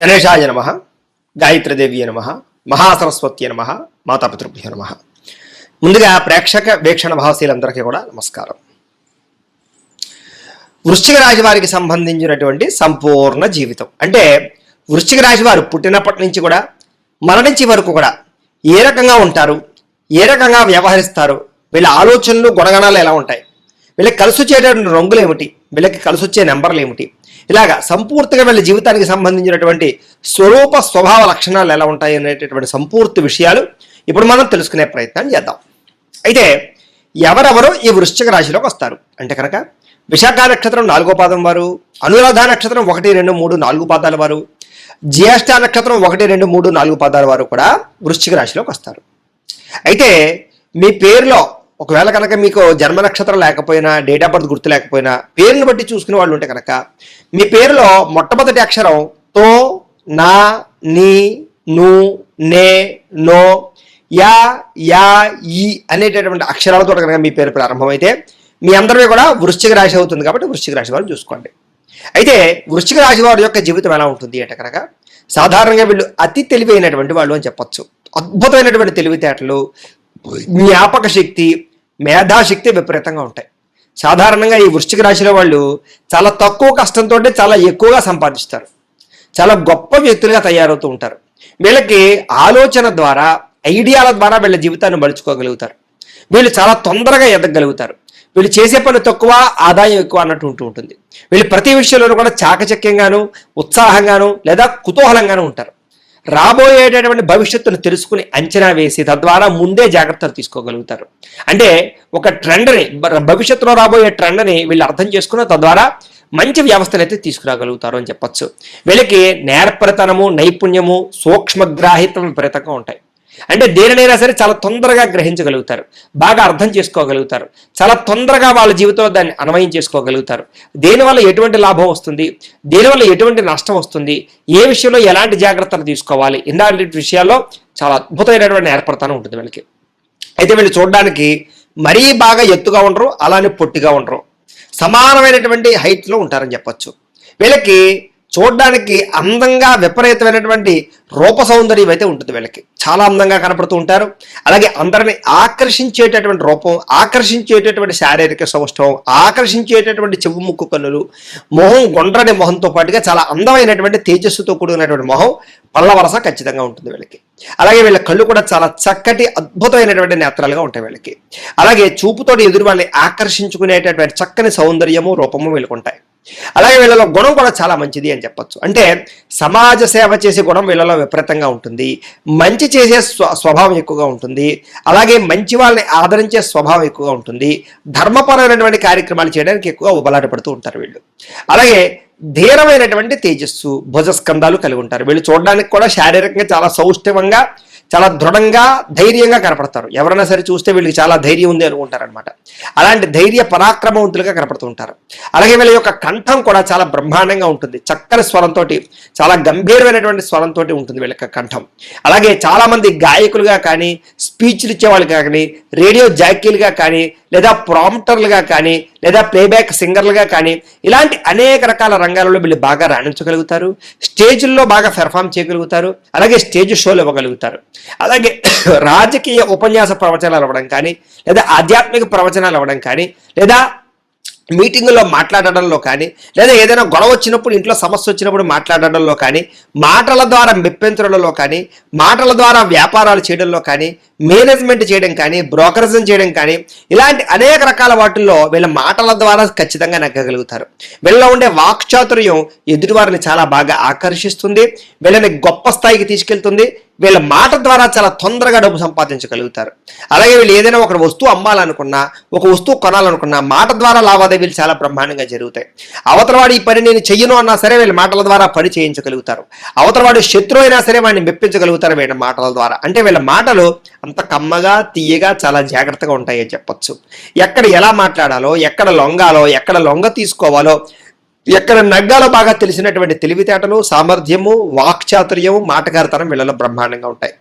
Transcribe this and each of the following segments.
గణేశాయ నమః, గాయత్రీదేవ్యే నమః, మహాసరస్వత్యే నమః, మాతాపితృభ్యో నమః. ముందుగా ప్రేక్షక వీక్షణ భావశీలందరికీ కూడా నమస్కారం. వృశ్చిక రాశి వారికి సంబంధించినటువంటి సంపూర్ణ జీవితం అంటే వృశ్చిక రాశి వారు పుట్టినప్పటి నుంచి కూడా మరణించే వరకు కూడా ఏ రకంగా ఉంటారు, ఏ రకంగా వ్యవహరిస్తారు, వీళ్ళ ఆలోచనలు గుణగణాలు ఎలా ఉంటాయి, వీళ్ళకి కలిసి వచ్చేటటువంటి రంగులు ఏమిటి, వీళ్ళకి కలిసి వచ్చే నెంబర్లు ఏమిటి, ఇలాగా సంపూర్తిగా వీళ్ళ జీవితానికి సంబంధించినటువంటి స్వరూప స్వభావ లక్షణాలు ఎలా ఉంటాయి అనేటటువంటి సంపూర్తి విషయాలు ఇప్పుడు మనం తెలుసుకునే ప్రయత్నం చేద్దాం. అయితే ఎవరెవరు ఈ వృశ్చిక రాశిలోకి వస్తారు అంటే కనుక విశాఖ నక్షత్రం 4వ పాదం వారు, అనురాధ నక్షత్రం 1, 2, 3, 4 పాదాల వారు, జ్యేష్ఠ నక్షత్రం 1, 2, 3, 4 పాదాల వారు కూడా వృశ్చిక రాశిలోకి వస్తారు. అయితే మీ పేరులో ఒకవేళ కనుక మీకు జన్మ నక్షత్రం లేకపోయినా, డేట్ ఆఫ్ బర్త్ గుర్తు లేకపోయినా, పేరుని బట్టి చూసుకునే వాళ్ళు ఉంటే కనుక మీ పేరులో మొట్టమొదటి అక్షరం తో, నా, నీ, ను, నే, నో, యా, యా, ఈ అనేటటువంటి అక్షరాలతో కనుక మీ పేరు ప్రారంభమైతే మీ అందరికీ కూడా వృశ్చిక రాశి అవుతుంది. కాబట్టి వృశ్చిక రాశి వారు చూసుకోండి. అయితే వృశ్చిక రాశి వారి యొక్క జీవితం ఎలా ఉంటుంది అంటే కనుక సాధారణంగా వీళ్ళు అతి తెలివైనటువంటి వాళ్ళు అని చెప్పొచ్చు. అద్భుతమైనటువంటి తెలివితేటలు, జ్ఞాపక శక్తి, మేధాశక్తి విపరీతంగా ఉంటాయి. సాధారణంగా ఈ వృశ్చిక రాశిలో వాళ్ళు చాలా తక్కువ కష్టంతో చాలా ఎక్కువగా సంపాదిస్తారు. చాలా గొప్ప వ్యక్తులుగా తయారవుతూ ఉంటారు. వీళ్ళకి ఆలోచన ద్వారా, ఐడియాల ద్వారా వీళ్ళ జీవితాన్ని మలుచుకోగలుగుతారు. వీళ్ళు చాలా తొందరగా ఎదగలుగుతారు. వీళ్ళు చేసే పని తక్కువ, ఆదాయం ఎక్కువ అన్నట్టు ఉంటుంది. వీళ్ళు ప్రతి విషయంలోనూ కూడా చాకచక్యంగాను, ఉత్సాహంగాను లేదా కుతూహలంగాను ఉంటారు. రాబోయేటటువంటి భవిష్యత్తును తెలుసుకుని అంచనా వేసి తద్వారా ముందే జాగ్రత్తలు తీసుకోగలుగుతారు. అంటే ఒక ట్రెండ్ని, భవిష్యత్తులో రాబోయే ట్రెండ్ని వీళ్ళు అర్థం చేసుకుని తద్వారా మంచి వ్యవస్థను అయితే తీసుకురాగలుగుతారు అని చెప్పచ్చు. వీళ్ళకి నేర్పరితనము, నైపుణ్యము, సూక్ష్మగ్రాహిత్వం విపరీతంగా ఉంటాయి. అంటే దేనినైనా సరే చాలా తొందరగా గ్రహించగలుగుతారు, బాగా అర్థం చేసుకోగలుగుతారు, చాలా తొందరగా వాళ్ళ జీవితంలో దాన్ని అన్వయం చేసుకోగలుగుతారు. దేనివల్ల ఎటువంటి లాభం వస్తుంది, దేనివల్ల ఎటువంటి నష్టం వస్తుంది, ఏ విషయంలో ఎలాంటి జాగ్రత్తలు తీసుకోవాలి, ఇలాంటి విషయాల్లో చాలా అద్భుతమైనటువంటి ఏర్పడతానే ఉంటుంది వీళ్ళకి. అయితే వీళ్ళు చూడడానికి మరీ బాగా ఎత్తుగా ఉండరు, అలానే పొట్టిగా ఉండరు, సమానమైనటువంటి హైట్లో ఉంటారని చెప్పచ్చు. వీళ్ళకి చూడడానికి అందంగా విపరీతమైనటువంటి రూప సౌందర్యం అయితే ఉంటుంది. వీళ్ళకి చాలా అందంగా కనపడుతూ ఉంటారు. అలాగే అందరిని ఆకర్షించేటటువంటి రూపం, ఆకర్షించేటటువంటి శారీరక సౌష్ఠవం, ఆకర్షించేటటువంటి చెవు, ముక్కు, కన్నులు, మొహం, గుండ్రని మొహంతో పాటుగా చాలా అందమైనటువంటి తేజస్సుతో కూడినటువంటి మొహం, పళ్ళ వరస ఖచ్చితంగా ఉంటుంది వీళ్ళకి. అలాగే వీళ్ళ కళ్ళు కూడా చాలా చక్కటి అద్భుతమైనటువంటి నేత్రాలుగా ఉంటాయి వీళ్ళకి. అలాగే చూపుతోటి ఎదురు వాళ్ళని ఆకర్షించుకునేటటువంటి చక్కని సౌందర్యము, రూపము వీళ్ళకు ఉంటాయి. అలాగే వీళ్ళలో గుణం కూడా చాలా మంచిది అని చెప్పొచ్చు. అంటే సమాజ సేవ చేసే గుణం వీళ్ళలో విపరీతంగా ఉంటుంది. మంచి చేసే స్వభావం ఎక్కువగా ఉంటుంది. అలాగే మంచి వాళ్ళని ఆదరించే స్వభావం ఎక్కువగా ఉంటుంది. ధర్మపరమైనటువంటి కార్యక్రమాలు చేయడానికి ఎక్కువ ఉబలాట పడుతూ ఉంటారు వీళ్ళు. అలాగే ధీరమైనటువంటి తేజస్సు, భుజస్కంధాలు కలిగి ఉంటారు. వీళ్ళు చూడడానికి కూడా శారీరకంగా చాలా సౌష్ఠవంగా, చాలా దృఢంగా, ధైర్యంగా కనపడతారు. ఎవరైనా సరే చూస్తే వీళ్ళకి చాలా ధైర్యం ఉంది అనుకుంటారు అనమాట. అలాంటి ధైర్య పరాక్రమవంతులుగా కనపడుతూ ఉంటారు. అలాగే వీళ్ళ యొక్క కంఠం కూడా చాలా బ్రహ్మాండంగా ఉంటుంది. చక్కని స్వరంతో, చాలా గంభీరమైనటువంటి స్వరంతో ఉంటుంది వీళ్ళ యొక్క కంఠం. అలాగే చాలామంది గాయకులుగా కానీ, స్పీచ్లు ఇచ్చేవాళ్ళు కానీ, రేడియో జాకీలుగా కానీ, లేదా ప్రాంప్టర్లుగా కానీ, లేదా ప్లేబ్యాక్ సింగర్లుగా కానీ, ఇలాంటి అనేక రకాల రంగాలలో వీళ్ళు బాగా రాణించగలుగుతారు. స్టేజ్ల్లో బాగా పెర్ఫామ్ చేయగలుగుతారు. అలాగే స్టేజ్ షోలు ఇవ్వగలుగుతారు. అలాగే రాజకీయ ఉపన్యాస ప్రవచనాలు ఇవ్వడం కానీ, లేదా ఆధ్యాత్మిక ప్రవచనాలు ఇవ్వడం కానీ, లేదా మీటింగుల్లో మాట్లాడడంలో కానీ, లేదా ఏదైనా గొడవ వచ్చినప్పుడు, ఇంట్లో సమస్య వచ్చినప్పుడు మాట్లాడడంలో కానీ, మాటల ద్వారా మెప్పించడంలో కానీ, మాటల ద్వారా వ్యాపారాలు చేయడంలో కానీ, మేనేజ్మెంట్ చేయడం కానీ, బ్రోకరేజం చేయడం కానీ, ఇలాంటి అనేక రకాల వాటిల్లో వీళ్ళ మాటల ద్వారా ఖచ్చితంగా నెగ్గగలుగుతారు. వీళ్ళలో ఉండే వాక్చాతుర్యం ఎదుటివారిని చాలా బాగా ఆకర్షిస్తుంది, వీళ్ళని గొప్ప స్థాయికి తీసుకెళ్తుంది. వీళ్ళ మాట ద్వారా చాలా తొందరగా డబ్బు సంపాదించగలుగుతారు. అలాగే వీళ్ళు ఏదైనా ఒక వస్తువు అమ్మాలనుకున్నా, ఒక వస్తువు కొనాలనుకున్నా మాట ద్వారా లావాదేవీలు చాలా బ్రహ్మాండంగా జరుగుతాయి. అవతలవాడు ఈ పని నేను చెయ్యను అన్నా సరే వీళ్ళ మాటల ద్వారా పని చేయించగలుగుతారు. అవతలవాడు శత్రువు అయినా సరే వాడిని మెప్పించగలుగుతారు వీళ్ళ మాటల ద్వారా. అంటే వీళ్ళ మాటలు అంత కమ్మగా, తీయగా, చాలా జాగ్రత్తగా ఉంటాయని చెప్పొచ్చు. ఎక్కడ ఎలా మాట్లాడాలో, ఎక్కడ లొంగాలో, ఎక్కడ లొంగ తీసుకోవాలో, ఎక్కడ నగ్గాలో బాగా తెలిసినటువంటి తెలివితేటలు, సామర్థ్యము, వాక్చాతుర్యము, మాటగారితనం వీళ్ళలో బ్రహ్మాండంగా ఉంటాయి.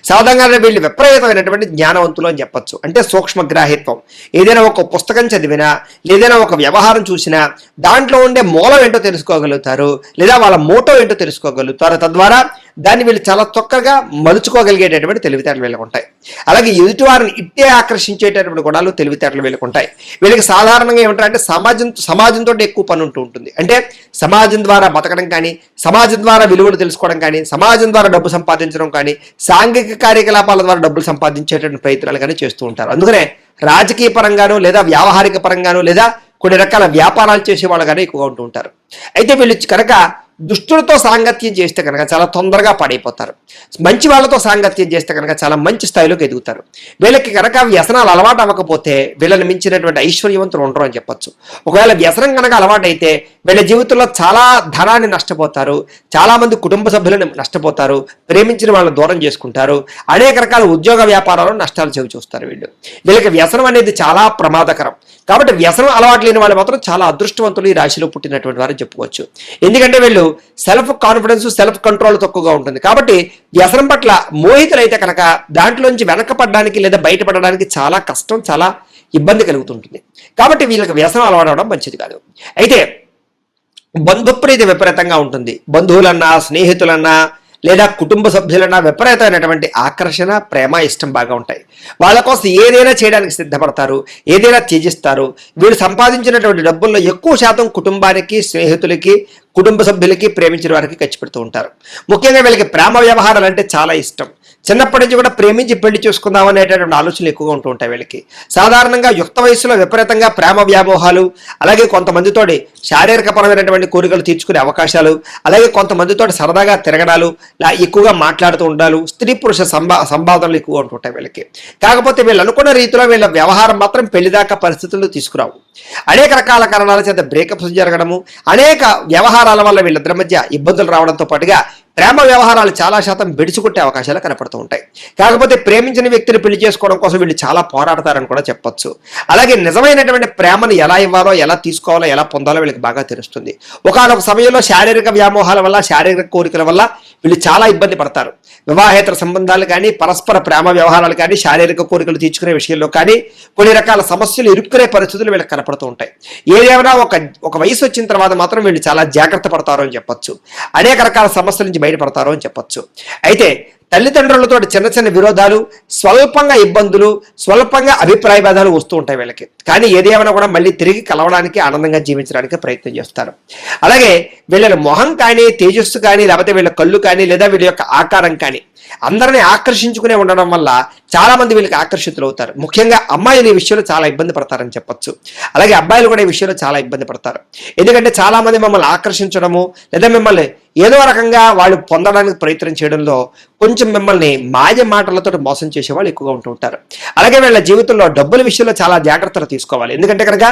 సాధారణంగా వీళ్ళు విపరీతమైనటువంటి జ్ఞానవంతులు అని చెప్పొచ్చు. అంటే సూక్ష్మగ్రాహిత్వం. ఏదైనా ఒక పుస్తకం చదివినా, ఏదైనా ఒక వ్యవహారం చూసినా దాంట్లో ఉండే మూలం ఏంటో తెలుసుకోగలుగుతారు, లేదా వాళ్ళ మోటో ఏంటో తెలుసుకోగలుగుతారు. తద్వారా దాన్ని వీళ్ళు చాలా చక్కగా మలుచుకోగలిగేటటువంటి తెలివితేటలు వీళ్ళకు ఉంటాయి. అలాగే ఎదుటివారిని ఇట్టే ఆకర్షించేటటువంటి గుణాలు తెలివితేటలు వీళ్ళకు ఉంటాయి. వీళ్ళకి సాధారణంగా ఏమంటారంటే సమాజంతో ఎక్కువ పని ఉంటుంది. అంటే సమాజం ద్వారా బతకడం కానీ, సమాజం ద్వారా విలువలు తెలుసుకోవడం కానీ, సమాజం ద్వారా డబ్బు సంపాదించడం కానీ, సాంఘిక కార్యకలాపాల ద్వారా డబ్బులు సంపాదించేటువంటి ప్రయత్నాలు కానీ చేస్తూ ఉంటారు. అందుకనే రాజకీయ పరంగాను, లేదా వ్యావహారిక పరంగాను, లేదా కొన్ని రకాల వ్యాపారాలు చేసే వాళ్ళు కానీ ఎక్కువగా ఉంటూ ఉంటారు. అయితే వీళ్ళు కనుక దుష్టులతో సాంగత్యం చేస్తే కనుక చాలా తొందరగా పడైపోతారు. మంచి వాళ్ళతో సాంగత్యం చేస్తే కనుక చాలా మంచి స్థాయిలోకి ఎదుగుతారు. వీళ్ళకి కనుక వ్యసనాలు అలవాటు అవ్వకపోతే వీళ్ళని మించినటువంటి ఐశ్వర్యవంతులు ఉండరు అని చెప్పొచ్చు. ఒకవేళ వ్యసనం కనుక అలవాటైతే వీళ్ళ జీవితంలో చాలా ధనాన్ని నష్టపోతారు, చాలా మంది కుటుంబ సభ్యులను నష్టపోతారు, ప్రేమించిన వాళ్ళని దూరం చేసుకుంటారు, అనేక రకాల ఉద్యోగ వ్యాపారాలు నష్టాలు చెవి చూస్తారు. వీళ్ళకి వ్యసనం అనేది చాలా ప్రమాదకరం. కాబట్టి వ్యసనం అలవాటు లేని వాళ్ళు మాత్రం చాలా అదృష్టవంతులు ఈ రాశిలో పుట్టినటువంటి వారు చెప్పుకోవచ్చు. ఎందుకంటే వీళ్ళు సెల్ఫ్ కాన్ఫిడెన్స్, సెల్ఫ్ కంట్రోల్ తక్కువగా ఉంటుంది. కాబట్టి వ్యసనం పట్ల మోహితులైతే కనుక దాంట్లోంచి వెనకపడడానికి లేదా బయటపడడానికి చాలా కష్టం, చాలా ఇబ్బంది కలుగుతుంటుంది. కాబట్టి వీళ్ళకి వ్యసనం అలవాడవడం మంచిది కాదు. అయితే బంధుప్రీతి విపరీతంగా ఉంటుంది. బంధువులన్నా, స్నేహితులన్నా, లేదా కుటుంబ సభ్యులన్నా విపరీతమైనటువంటి ఆకర్షణ, ప్రేమ, ఇష్టం బాగా ఉంటాయి. వాళ్ళ కోసం ఏదైనా చేయడానికి సిద్ధపడతారు, ఏదైనా త్యజిస్తారు. వీళ్ళు సంపాదించినటువంటి డబ్బుల్లో ఎక్కువ శాతం కుటుంబానికి, స్నేహితులకి, కుటుంబ సభ్యులకి, ప్రేమించిన వారికి ఖర్చు పెడుతూ ఉంటారు. ముఖ్యంగా వీళ్ళకి ప్రేమ వ్యవహారాలు అంటే చాలా ఇష్టం. చిన్నప్పటి నుంచి కూడా ప్రేమించి పెళ్లి చేసుకుందాం అనేటటువంటి ఆలోచనలు ఎక్కువగా ఉంటూ ఉంటాయి వీళ్ళకి. సాధారణంగా యుక్త వయసులో విపరీతంగా ప్రేమ వ్యామోహాలు, అలాగే కొంతమందితోటి శారీరకపరమైనటువంటి కోరికలు తీర్చుకునే అవకాశాలు, అలాగే కొంతమందితోటి సరదాగా తిరగడాలు, ఎక్కువగా మాట్లాడుతూ ఉండాలి, స్త్రీ పురుష సంవాదాలు ఎక్కువగా ఉంటుంటాయి వీళ్ళకి. కాకపోతే వీళ్ళు అనుకున్న రీతిలో వీళ్ళ వ్యవహారం మాత్రం పెళ్లిదాకా పరిస్థితుల్లో తీసుకురావు. అనేక రకాల కారణాల చేత బ్రేకప్స్ జరగడము, అనేక వ్యవహారాల వల్ల వీళ్ళిద్దరి మధ్య ఇబ్బందులు రావడంతో పాటుగా ప్రేమ వ్యవహారాలు చాలా శాతం బెడిచికొట్టే అవకాశాలు కనపడుతూ ఉంటాయి. కాకపోతే ప్రేమించిన వ్యక్తిని పెళ్లి చేసుకోవడం కోసం వీళ్ళు చాలా పోరాడతారని కూడా చెప్పొచ్చు. అలాగే నిజమైనటువంటి ప్రేమను ఎలా ఇవ్వాలో, ఎలా తీసుకోవాలో, ఎలా పొందాలో వీళ్ళకి బాగా తెలుస్తుంది. ఒకానొక సమయంలో శారీరక వ్యామోహాల వల్ల, శారీరక కోరికల వల్ల వీళ్ళు చాలా ఇబ్బంది పడతారు. వివాహేతర సంబంధాలు కానీ, పరస్పర ప్రేమ వ్యవహారాలు కానీ, శారీరక కోరికలు తీర్చుకునే విషయంలో కానీ కొన్ని రకాల సమస్యలు ఇరుక్కునే పరిస్థితులు వీళ్ళకి కనపడుతూ ఉంటాయి. ఏదేమైనా ఒక వయసు వచ్చిన తర్వాత మాత్రం వీళ్ళు చాలా జాగ్రత్త పడతారు అని చెప్పొచ్చు. అనేక రకాల సమస్యల నుంచి బయటపడతారు అని చెప్పొచ్చు. అయితే తల్లిదండ్రులతో చిన్న చిన్న విరోధాలు, స్వల్పంగా ఇబ్బందులు, స్వల్పంగా అభిప్రాయ భేదాలు వస్తూ ఉంటాయి వీళ్ళకి. కానీ ఏదేమైనా కూడా మళ్ళీ తిరిగి కలవడానికి, ఆనందంగా జీవించడానికి ప్రయత్నం చేస్తారు. అలాగే వీళ్ళ మొహం కానీ, తేజస్సు కానీ, లేకపోతే వీళ్ళ కళ్ళు కానీ, లేదా వీళ్ళ యొక్క ఆకారం కానీ అందరినీ ఆకర్షించుకునే ఉండడం వల్ల చాలా మంది వీళ్ళకి ఆకర్షితులు అవుతారు. ముఖ్యంగా అమ్మాయిలు ఈ విషయంలో చాలా ఇబ్బంది పడతారని చెప్పొచ్చు. అలాగే అబ్బాయిలు కూడా ఈ విషయంలో చాలా ఇబ్బంది పడతారు. ఎందుకంటే చాలా మంది మమ్మల్ని ఆకర్షించడము, లేదా మిమ్మల్ని ఏదో రకంగా వాళ్ళు పొందడానికి ప్రయత్నం చేయడంలో కొంచెం మిమ్మల్ని మాయ మాటలతో మోసం చేసే వాళ్ళు ఎక్కువగా ఉంటూ ఉంటారు. అలాగే వీళ్ళ జీవితంలో డబ్బుల విషయంలో చాలా జాగ్రత్తలు తీసుకోవాలి. ఎందుకంటే కనుక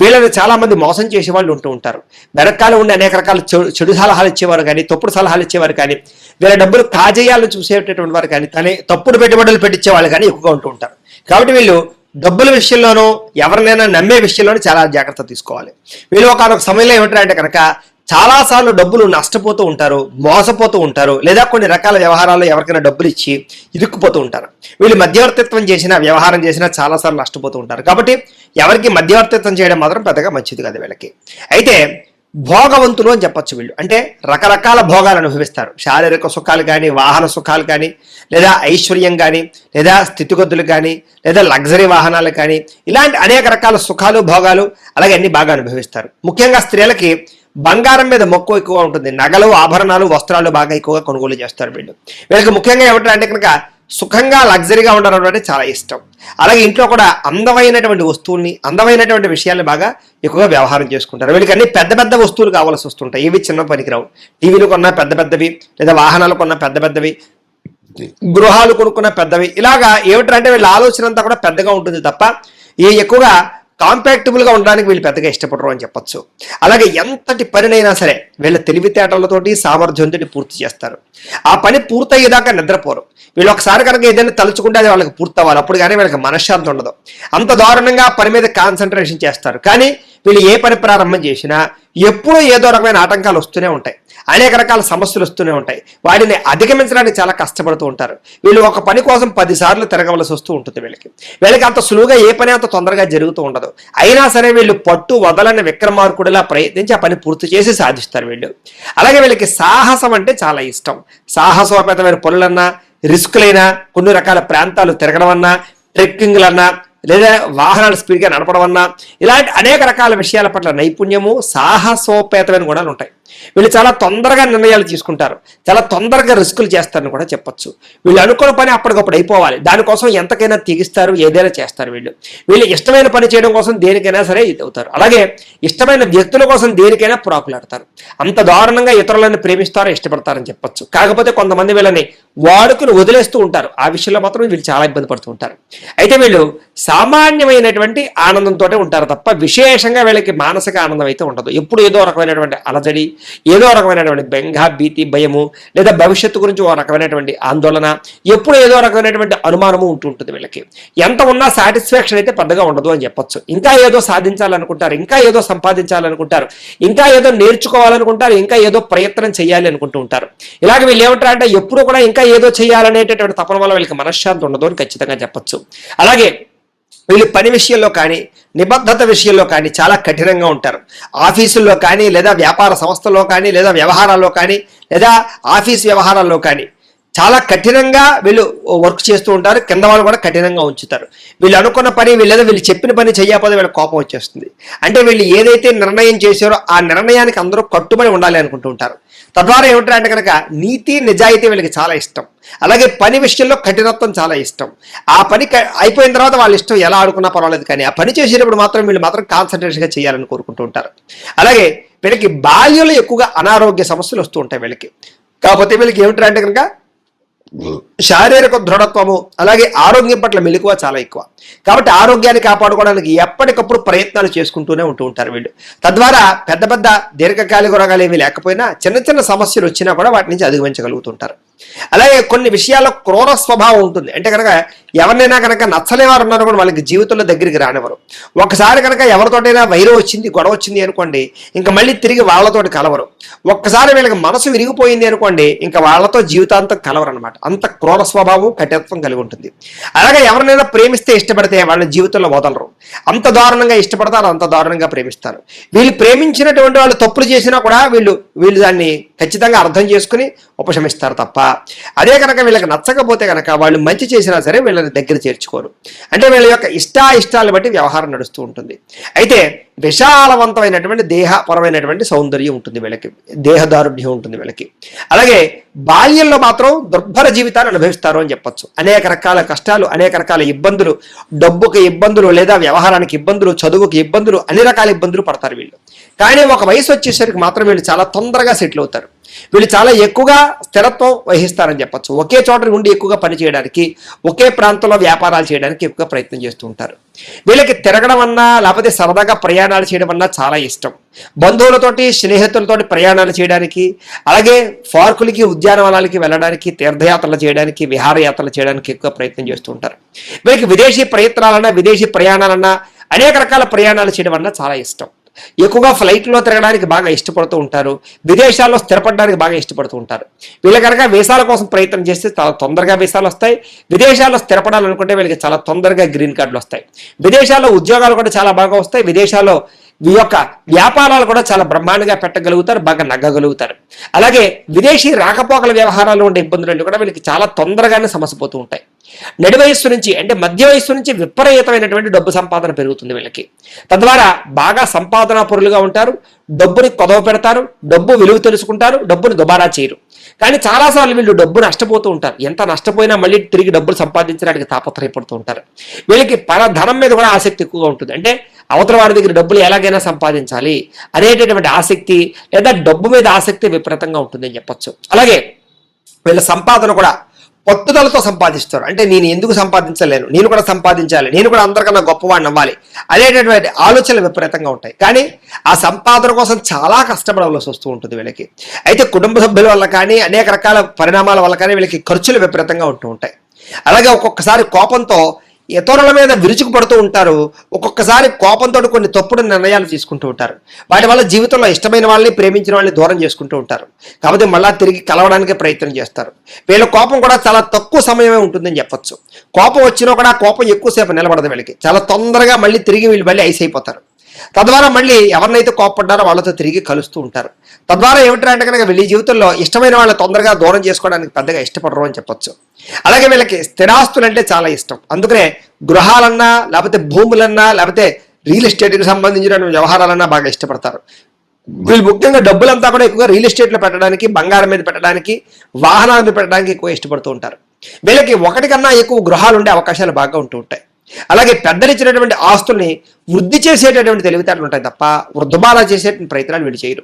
వీళ్ళని చాలా మంది మోసం చేసే వాళ్ళు ఉంటూ ఉంటారు. వెనకాల ఉండి అనేక రకాల చెడు సలహాలు ఇచ్చేవారు కానీ, తప్పుడు సలహాలు ఇచ్చేవారు కానీ, వీళ్ళ డబ్బులు కాజేయాలని చూసేటటువంటి వారు కానీ, తప్పుడు పెట్టుబడులు పెట్టించే వాళ్ళు కానీ ఎక్కువగా ఉంటూ ఉంటారు. కాబట్టి వీళ్ళు డబ్బుల విషయంలోనూ, ఎవరినైనా నమ్మే విషయంలోనూ చాలా జాగ్రత్త తీసుకోవాలి. వీళ్ళు ఒకనొక సమయంలో ఏమిటంటే కనుక చాలాసార్లు డబ్బులు నష్టపోతూ ఉంటారు, మోసపోతూ ఉంటారు, లేదా కొన్ని రకాల వ్యవహారాల్లో ఎవరికైనా డబ్బులు ఇచ్చి ఇరుక్కుపోతూ ఉంటారు. వీళ్ళు మధ్యవర్తిత్వం చేసినా, వ్యవహారం చేసినా చాలాసార్లు నష్టపోతూ ఉంటారు. కాబట్టి ఎవరికి మధ్యవర్తిత్వం చేయడం మాత్రం పెద్దగా మంచిది కాదు వీళ్ళకి. అయితే భోగవంతులు అని చెప్పచ్చు వీళ్ళు. అంటే రకరకాల భోగాలు అనుభవిస్తారు. శారీరక సుఖాలు కానీ, వాహన సుఖాలు కానీ, లేదా ఐశ్వర్యం కానీ, లేదా స్థితిగతులు కానీ, లేదా లగ్జరీ వాహనాలు కానీ, ఇలాంటి అనేక రకాల సుఖాలు, భోగాలు అలాగే అన్ని బాగా అనుభవిస్తారు. ముఖ్యంగా స్త్రీలకి బంగారం మీద మక్కువ ఎక్కువ ఉంటుంది. నగలు, ఆభరణాలు, వస్త్రాలు బాగా ఎక్కువగా కొనుగోలు చేస్తారు వీళ్ళు. వీళ్ళకి ముఖ్యంగా ఏమిటంటే కనుక సుఖంగా, లగ్జరీగా ఉండడం అంటే చాలా ఇష్టం. అలాగే ఇంట్లో కూడా అందమైనటువంటి వస్తువుల్ని, అందమైనటువంటి విషయాల్ని బాగా ఎక్కువగా వ్యవహారం చేసుకుంటారు. వీళ్ళకి అన్ని పెద్ద పెద్ద వస్తువులు కావాల్సి వస్తుంటాయి. ఇవి చిన్న పనికిరావు. టీవీలు కొన్నా పెద్ద పెద్దవి, లేదా వాహనాలు కొన్నా పెద్ద పెద్దవి, గృహాలు కొనుక్కున్న పెద్దవి. ఇలాగా ఏమిటంటే వీళ్ళ ఆలోచన అంతా కూడా పెద్దగా ఉంటుంది తప్ప ఎక్కువగా కాంపాక్టబుల్గా ఉండడానికి వీళ్ళు పెద్దగా ఇష్టపడరు అని చెప్పొచ్చు. అలాగే ఎంతటి పనినైనా సరే వీళ్ళ తెలివితేటలతోటి, సామర్థ్యంతో పూర్తి చేస్తారు. ఆ పని పూర్తయ్యేదాకా నిద్రపోరు. వీళ్ళు ఒకసారి కనుక ఏదైనా తలుచుకుంటే అది వాళ్ళకి పూర్తవ్వాలి. అప్పుడు కానీ వీళ్ళకి మనశ్శాంతి ఉండదు. అంత దారుణంగా పని మీద కాన్సన్ట్రేషన్ చేస్తారు. కానీ వీళ్ళు ఏ పని ప్రారంభం చేసినా ఎప్పుడూ ఏదో రకమైన ఆటంకాలు వస్తూనే ఉంటాయి, అనేక రకాల సమస్యలు వస్తూనే ఉంటాయి. వాటిని అధిగమించడానికి చాలా కష్టపడుతూ ఉంటారు. వీళ్ళు ఒక పని కోసం 10 సార్లు తిరగవలసి వస్తూ ఉంటుంది. వీళ్ళకి అంత సులువుగా ఏ పని అంత తొందరగా జరుగుతూ ఉండదు. అయినా సరే వీళ్ళు పట్టు వదలని విక్రమార్కుడిలా ప్రయత్నించి ఆ పని పూర్తి చేసి సాధిస్తారు వీళ్ళు. అలాగే వీళ్ళకి సాహసం అంటే చాలా ఇష్టం. సాహసోపేతమైన పనులన్నా, రిస్కులైనా, కొన్ని రకాల ప్రాంతాలు తిరగడం అన్నా, ట్రెక్కింగ్లన్నా, లేదా వాహనాలు స్పీడ్గా నడపడం అన్నా, ఇలాంటి అనేక రకాల విషయాల పట్ల నైపుణ్యము, సాహసోపేతమైన గుణాలు ఉంటాయి. వీళ్ళు చాలా తొందరగా నిర్ణయాలు తీసుకుంటారు, చాలా తొందరగా రిస్కులు చేస్తారని కూడా చెప్పొచ్చు. వీళ్ళు అనుకున్న పని అప్పటికప్పుడు అయిపోవాలి, దానికోసం ఎంతకైనా తెగిస్తారు, ఏదైనా చేస్తారు. వీళ్ళు ఇష్టమైన పని చేయడం కోసం దేనికైనా సరే ఇది అవుతారు. అలాగే ఇష్టమైన వ్యక్తుల కోసం దేనికైనా ప్రాకులాడతారు. అంత దారుణంగా ఇతరులను ప్రేమిస్తారో ఇష్టపడతారని చెప్పొచ్చు. కాకపోతే కొంతమంది వీళ్ళని వాడుకుని వదిలేస్తూ ఉంటారు. ఆ విషయంలో మాత్రం వీళ్ళు చాలా ఇబ్బంది పడుతూ ఉంటారు. అయితే వీళ్ళు సామాన్యమైనటువంటి ఆనందంతో ఉంటారు తప్ప విశేషంగా వీళ్ళకి మానసిక ఆనందం అయితే ఉండదు. ఎప్పుడు ఏదో రకమైనటువంటి అలజడి, ఏదో రకమైనటువంటి బెంగ, భీతి, భయము, లేదా భవిష్యత్తు గురించి ఓ రకమైనటువంటి ఆందోళన, ఎప్పుడు ఏదో రకమైనటువంటి అనుమానము ఉంటుంటుంది. వీళ్ళకి ఎంత ఉన్నా సాటిస్ఫాక్షన్ అయితే పెద్దగా ఉండదు అని చెప్పొచ్చు. ఇంకా ఏదో సాధించాలనుకుంటారు, ఇంకా ఏదో సంపాదించాలనుకుంటారు, ఇంకా ఏదో నేర్చుకోవాలనుకుంటారు, ఇంకా ఏదో ప్రయత్నం చేయాలి అనుకుంటూ ఉంటారు. ఇలాగ వీళ్ళు ఏమంటారంటే ఎప్పుడు కూడా ఇంకా ఏదో చేయాలనేటటువంటి తపన వల్ల వీళ్ళకి మనశ్శాంతి ఉండదు అని ఖచ్చితంగా చెప్పొచ్చు. అలాగే వీళ్ళు పని విషయంలో కానీ, నిబద్ధత విషయంలో కానీ చాలా కఠినంగా ఉంటారు. ఆఫీసుల్లో కానీ, లేదా వ్యాపార సంస్థల్లో కానీ, లేదా వ్యవహారాల్లో కానీ, లేదా ఆఫీస్ వ్యవహారాల్లో కానీ చాలా కఠినంగా వీళ్ళు వర్క్ చేస్తూ ఉంటారు. కింద వాళ్ళు కూడా కఠినంగా ఉంచుతారు. వీళ్ళు అనుకున్న పని, వీళ్ళు చెప్పిన పని చేయకపోతే వీళ్ళకి కోపం వచ్చేస్తుంది. అంటే వీళ్ళు ఏదైతే నిర్ణయం చేశారో ఆ నిర్ణయానికి అందరూ కట్టుబడి ఉండాలి అనుకుంటూ ఉంటారు. తద్వారా ఏమిటంటే కనుక నీతి, నిజాయితీ వీళ్ళకి చాలా ఇష్టం. అలాగే పని విషయంలో కఠినత్వం చాలా ఇష్టం. ఆ పని అయిపోయిన తర్వాత వాళ్ళ ఇష్టం ఎలా ఆడుకున్నా పర్వాలేదు, కానీ ఆ పని చేసేటప్పుడు మాత్రం వీళ్ళు మాత్రం కాన్సన్ట్రేషన్గా చేయాలని కోరుకుంటూ ఉంటారు. అలాగే వీళ్ళకి బాల్యంలో ఎక్కువగా అనారోగ్య సమస్యలు వస్తూ ఉంటాయి వీళ్ళకి. కాకపోతే వీళ్ళకి ఏమిటంటే కనుక శారీరక దృఢత్వము, అలాగే ఆరోగ్యం పట్ల మెలకువ చాలా ఎక్కువ. కాబట్టి ఆరోగ్యాన్ని కాపాడుకోవడానికి ఎప్పటికప్పుడు ప్రయత్నాలు చేసుకుంటూనే ఉంటూ ఉంటారు వీళ్ళు. తద్వారా పెద్ద పెద్ద దీర్ఘకాలిక రోగాలు ఏమీ లేకపోయినా చిన్న చిన్న సమస్యలు వచ్చినా కూడా వాటి నుంచి అధిగమించగలుగుతుంటారు. అలాగే కొన్ని విషయాల్లో క్రూర స్వభావం ఉంటుంది. అంటే కనుక ఎవరినైనా కనుక నచ్చలేవారు ఉన్నారు కూడా వాళ్ళకి జీవితంలో దగ్గరికి రానివ్వరు. ఒకసారి కనుక ఎవరితోటైనా వైరం వచ్చింది, గొడవ వచ్చింది అనుకోండి, ఇంకా మళ్ళీ తిరిగి వాళ్ళతోటి కలవరు. ఒక్కసారి వీళ్ళకి మనసు విరిగిపోయింది అనుకోండి, ఇంకా వాళ్ళతో జీవితాంతం కలవరు అనమాట. అంత క్రూర స్వభావం, కఠినత్వం కలిగి ఉంటుంది. అలాగే ఎవరినైనా ప్రేమిస్తే, ఇష్టపడితే వాళ్ళ జీవితంలో వదలరు. అంత దారుణంగా ఇష్టపడతారు, అంత దారుణంగా ప్రేమిస్తారు. వీళ్ళు ప్రేమించినటువంటి వాళ్ళు తప్పులు చేసినా కూడా వీళ్ళు దాన్ని ఖచ్చితంగా అర్థం చేసుకుని ఉపశమిస్తారు తప్ప, అదే కనుక వీళ్ళకి నచ్చకపోతే కనుక వాళ్ళు మంచి చేసినా సరే వీళ్ళని దగ్గర చేర్చుకోరు. అంటే వీళ్ళ యొక్క ఇష్టాలను బట్టి వ్యవహారం నడుస్తూ ఉంటుంది. అయితే విశాలవంతమైనటువంటి దేహపరమైనటువంటి సౌందర్యం ఉంటుంది వీళ్ళకి, దేహదారుఢ్యం ఉంటుంది వీళ్ళకి. అలాగే బాల్యంలో మాత్రం దుర్భర జీవితాన్ని అనుభవిస్తారు అని చెప్పొచ్చు. అనేక రకాల కష్టాలు, అనేక రకాల ఇబ్బందులు, డబ్బుకి ఇబ్బందులు, లేదా వ్యవహారానికి ఇబ్బందులు, చదువుకి ఇబ్బందులు, అన్ని రకాల ఇబ్బందులు పడతారు వీళ్ళు. కానీ ఒక వయసు వచ్చేసరికి మాత్రం వీళ్ళు చాలా తొందరగా సెటిల్ అవుతారు. వీళ్ళు చాలా ఎక్కువగా స్థిరత్వం వహిస్తారని చెప్పొచ్చు. ఒకే చోట ఉండి ఎక్కువగా పని చేయడానికి, ఒకే ప్రాంతంలో వ్యాపారాలు చేయడానికి ఎక్కువగా ప్రయత్నం చేస్తూ ఉంటారు. వీళ్ళకి తిరగడం అన్నా, లేకపోతే సరదాగా ప్రయాణాలు చేయడం అన్నా చాలా ఇష్టం. బంధువులతోటి, స్నేహితులతోటి ప్రయాణాలు చేయడానికి, అలాగే పార్కులకి, ఉద్యానవనాలకి వెళ్ళడానికి, తీర్థయాత్రలు చేయడానికి, విహారయాత్రలు చేయడానికి ఎక్కువ ప్రయత్నం చేస్తూ ఉంటారు. వీళ్ళకి విదేశీ ప్రయత్నాలన్నా, విదేశీ ప్రయాణాలన్నా, అనేక రకాల ప్రయాణాలు చేయడం అన్నా చాలా ఇష్టం. ఎక్కువగా ఫ్లైట్లో తిరగడానికి బాగా ఇష్టపడుతూ ఉంటారు. విదేశాల్లో స్థిరపడడానికి బాగా ఇష్టపడుతూ ఉంటారు. వీళ్ళ కనుక వీసాల కోసం ప్రయత్నం చేస్తే చాలా తొందరగా వీసాలు వస్తాయి. విదేశాల్లో స్థిరపడాలనుకుంటే వీళ్ళకి చాలా తొందరగా గ్రీన్ కార్డులు వస్తాయి. విదేశాల్లో ఉద్యోగాలు కూడా చాలా బాగా వస్తాయి. విదేశాల్లో ఈ యొక్క వ్యాపారాలు కూడా చాలా బ్రహ్మాండంగా పెట్టగలుగుతారు, బాగా నగ్గగలుగుతారు. అలాగే విదేశీ రాకపోకల వ్యవహారాలు ఉండే ఇబ్బందులు కూడా వీళ్ళకి చాలా తొందరగానే సమసిపోతూ ఉంటాయి. నడి వయస్సు నుంచి, అంటే మధ్య వయస్సు నుంచి విపరీతమైనటువంటి డబ్బు సంపాదన పెరుగుతుంది వీళ్ళకి. తద్వారా బాగా సంపాదనా పరులుగా ఉంటారు. డబ్బుని కొదవ పెడతారు, డబ్బు విలువ తెలుసుకుంటారు, డబ్బుని దుబారా చేయరు. కానీ చాలాసార్లు వీళ్ళు డబ్బు నష్టపోతూ ఉంటారు. ఎంత నష్టపోయినా మళ్ళీ తిరిగి డబ్బులు సంపాదించడానికి తాపత్రయపడుతూ ఉంటారు. వీళ్ళకి ధనం మీద కూడా ఆసక్తి ఎక్కువగా ఉంటుంది. అంటే అవతల వారి దగ్గర డబ్బులు ఎలాగైనా సంపాదించాలి అనేటటువంటి ఆసక్తి, లేదా డబ్బు మీద ఆసక్తి విపరీతంగా ఉంటుంది అని చెప్పొచ్చు. అలాగే వీళ్ళ సంపాదన కూడా పట్టుదలతో సంపాదిస్తారు. అంటే నేను ఎందుకు సంపాదించలేను, నేను కూడా సంపాదించాలి, నేను కూడా అందరికన్నా గొప్పవాడిని అవ్వాలి అనేటటువంటి ఆలోచనలు విపరీతంగా ఉంటాయి. కానీ ఆ సంపాదన కోసం చాలా కష్టపడవలసి వస్తూ ఉంటుంది వీళ్ళకి. అయితే కుటుంబ సభ్యుల వల్ల కానీ, అనేక రకాల పరిణామాల వల్ల కానీ వీళ్ళకి ఖర్చులు విపరీతంగా ఉంటూ ఉంటాయి. అలాగే ఒక్కొక్కసారి కోపంతో ఇతరుల మీద విరుచుకు పడుతూ ఉంటారు. ఒక్కొక్కసారి కోపంతో కొన్ని తప్పుడు నిర్ణయాలు తీసుకుంటూ ఉంటారు. వాటి వల్ల జీవితంలో ఇష్టమైన వాళ్ళని, ప్రేమించిన వాళ్ళని దూరం చేసుకుంటూ ఉంటారు. కాబట్టి మళ్ళా తిరిగి కలవడానికి ప్రయత్నం చేస్తారు. వీళ్ళ కోపం కూడా చాలా తక్కువ సమయమే ఉంటుందని చెప్పొచ్చు. కోపం వచ్చినా కూడా కోపం ఎక్కువసేపు నిలబడదు వీళ్ళకి. చాలా తొందరగా మళ్ళీ తిరిగి వీళ్ళు మళ్ళీ ఐస్ అయిపోతారు. తద్వారా మళ్ళీ ఎవరినైతే కోపపడ్డారో వాళ్ళతో తిరిగి కలుస్తూ ఉంటారు. తద్వారా ఏమిటంటే కనుక వీళ్ళ జీవితంలో ఇష్టమైన వాళ్ళని తొందరగా దూరం చేసుకోవడానికి పెద్దగా ఇష్టపడరు అని చెప్పొచ్చు. అలాగే వీళ్ళకి స్థిరాస్తులు అంటే చాలా ఇష్టం. అందుకనే గృహాలన్నా, లేకపోతే భూములన్నా, లేకపోతే రియల్ ఎస్టేట్కి సంబంధించిన వ్యవహారాలన్నా బాగా ఇష్టపడతారు. వీళ్ళు ముఖ్యంగా డబ్బులంతా కూడా ఎక్కువగా రియల్ ఎస్టేట్లో పెట్టడానికి, బంగారం మీద పెట్టడానికి, వాహనాల మీద పెట్టడానికి ఎక్కువ ఇష్టపడుతూ ఉంటారు. వీళ్ళకి ఒకటి కన్నా ఎక్కువ గృహాలు ఉండే అవకాశాలు బాగా ఉంటూ ఉంటాయి. అలాగే పెద్దలు ఇచ్చినటువంటి ఆస్తుల్ని వృద్ధి చేసేటటువంటి తెలివితేటలు ఉంటాయి తప్ప వృద్ధమాల చేసేటువంటి ప్రయత్నాలు వీళ్ళు చేయరు.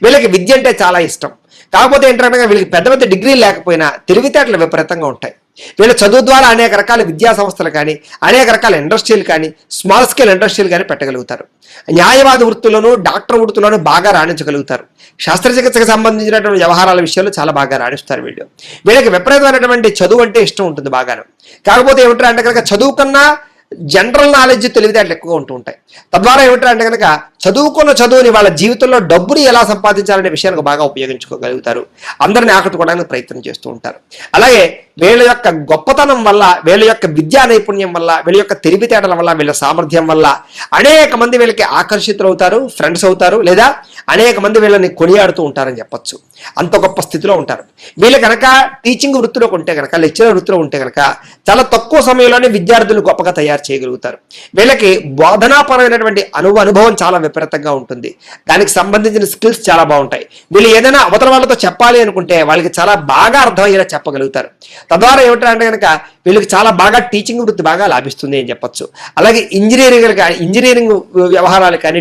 వీళ్ళకి విద్య అంటే చాలా ఇష్టం. కాకపోతే ఏంటంటే వీళ్ళకి పెద్ద పెద్ద డిగ్రీలు లేకపోయినా తెలివితేటలు విపరీతంగా ఉంటాయి. వీళ్ళ చదువు ద్వారా అనేక రకాల విద్యా సంస్థలు కానీ, అనేక రకాల ఇండస్ట్రీలు కానీ, స్మాల్ స్కేల్ ఇండస్ట్రీలు కానీ పెట్టగలుగుతారు. న్యాయవాద వృత్తులను, డాక్టర్ వృత్తులను బాగా రాణించగలుగుతారు. శస్త్రచికిత్సకు సంబంధించినటువంటి వ్యవహారాల విషయాలు చాలా బాగా రాణిస్తారు వీళ్ళు. వీళ్ళకి విపరీతమైనటువంటి చదువు అంటే ఇష్టం ఉంటుంది బాగాను. కాకపోతే ఏమిటంటే కనుక చదువు కన్నా జనరల్ నాలెడ్జ్ తెలివితేటలు ఎక్కువగా ఉంటూ ఉంటాయి. తద్వారా ఏమిటంటే కనుక చదువుకున్న చదువుని వాళ్ళ జీవితంలో డబ్బుని ఎలా సంపాదించాలనే విషయానికి బాగా ఉపయోగించుకోగలుగుతారు. అందరిని ఆకట్టుకోవడానికి ప్రయత్నం చేస్తూ ఉంటారు. అలాగే వీళ్ళ యొక్క గొప్పతనం వల్ల, వీళ్ళ యొక్క విద్యా నైపుణ్యం వల్ల, వీళ్ళ యొక్క తెలివితేటల వల్ల, వీళ్ళ సామర్థ్యం వల్ల అనేక మంది వీళ్ళకి ఆకర్షితులు అవుతారు, ఫ్రెండ్స్ అవుతారు, లేదా అనేక మంది వీళ్ళని కొనియాడుతూ ఉంటారని చెప్పొచ్చు. అంత గొప్ప స్థితిలో ఉంటారు. వీళ్ళు కనుక టీచింగ్ వృత్తిలో ఉంటే కనుక, లెక్చరర్ వృత్తిలో ఉంటే కనుక చాలా తక్కువ సమయంలోనే విద్యార్థులు గొప్పగా తయారు చేయగలుగుతారు. వీళ్ళకి బోధనాపరమైనటువంటి అనుభవం చాలా విపరీతంగా ఉంటుంది. దానికి సంబంధించిన స్కిల్స్ చాలా బాగుంటాయి. వీళ్ళు ఏదైనా అవతల వాళ్ళతో చెప్పాలి అనుకుంటే వాళ్ళకి చాలా బాగా అర్థమయ్యేలా చెప్పగలుగుతారు. తద్వారా ఏమిటంటే కనుక వీళ్ళకి చాలా బాగా టీచింగ్ వృత్తి బాగా లాభిస్తుంది అని చెప్పొచ్చు. అలాగే ఇంజనీరింగ్ వ్యవహారాలు కానీ,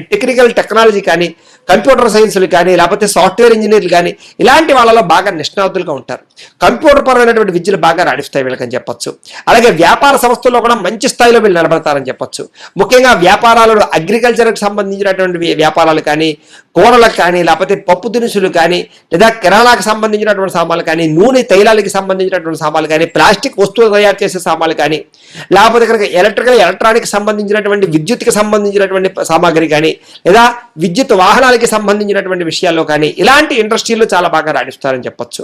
టెక్నాలజీ కానీ, కంప్యూటర్ సైన్స్లు కానీ, లేకపోతే సాఫ్ట్వేర్ ఇంజనీర్లు కానీ, ఇలాంటి వాళ్ళలో బాగా నిష్ణాతులుగా ఉంటారు. కంప్యూటర్ పరమైనటువంటి విద్యలు బాగా రాణిస్తాయి వీళ్ళకని చెప్పొచ్చు. అలాగే వ్యాపార సంస్థల్లో కూడా మంచి స్థాయిలో వీళ్ళు నిలబడతారని చెప్పొచ్చు. ముఖ్యంగా వ్యాపారాలలో అగ్రికల్చర్కి సంబంధించినటువంటి వ్యాపారాలు కానీ, కూరలకు కానీ, లేకపోతే పప్పు దినుసులు కానీ, లేదా కిరాణాకు సంబంధించినటువంటి సామాన్లు కానీ, నూనె తైలాలకి సంబంధించినటువంటి సామాన్లు కానీ, ప్లాస్టిక్ వస్తువులు తయారు చేసే సామాన్లు కానీ, లేకపోతే కనుక ఎలక్ట్రానిక్ సంబంధించినటువంటి విద్యుత్కి సంబంధించినటువంటి సామాగ్రి కానీ, లేదా విద్యుత్ వాహనాలకి సంబంధించినటువంటి విషయాల్లో కానీ, ఇలాంటి ఇండస్ట్రీలు చాలా బాగా రాణిస్తారని చెప్పొచ్చు.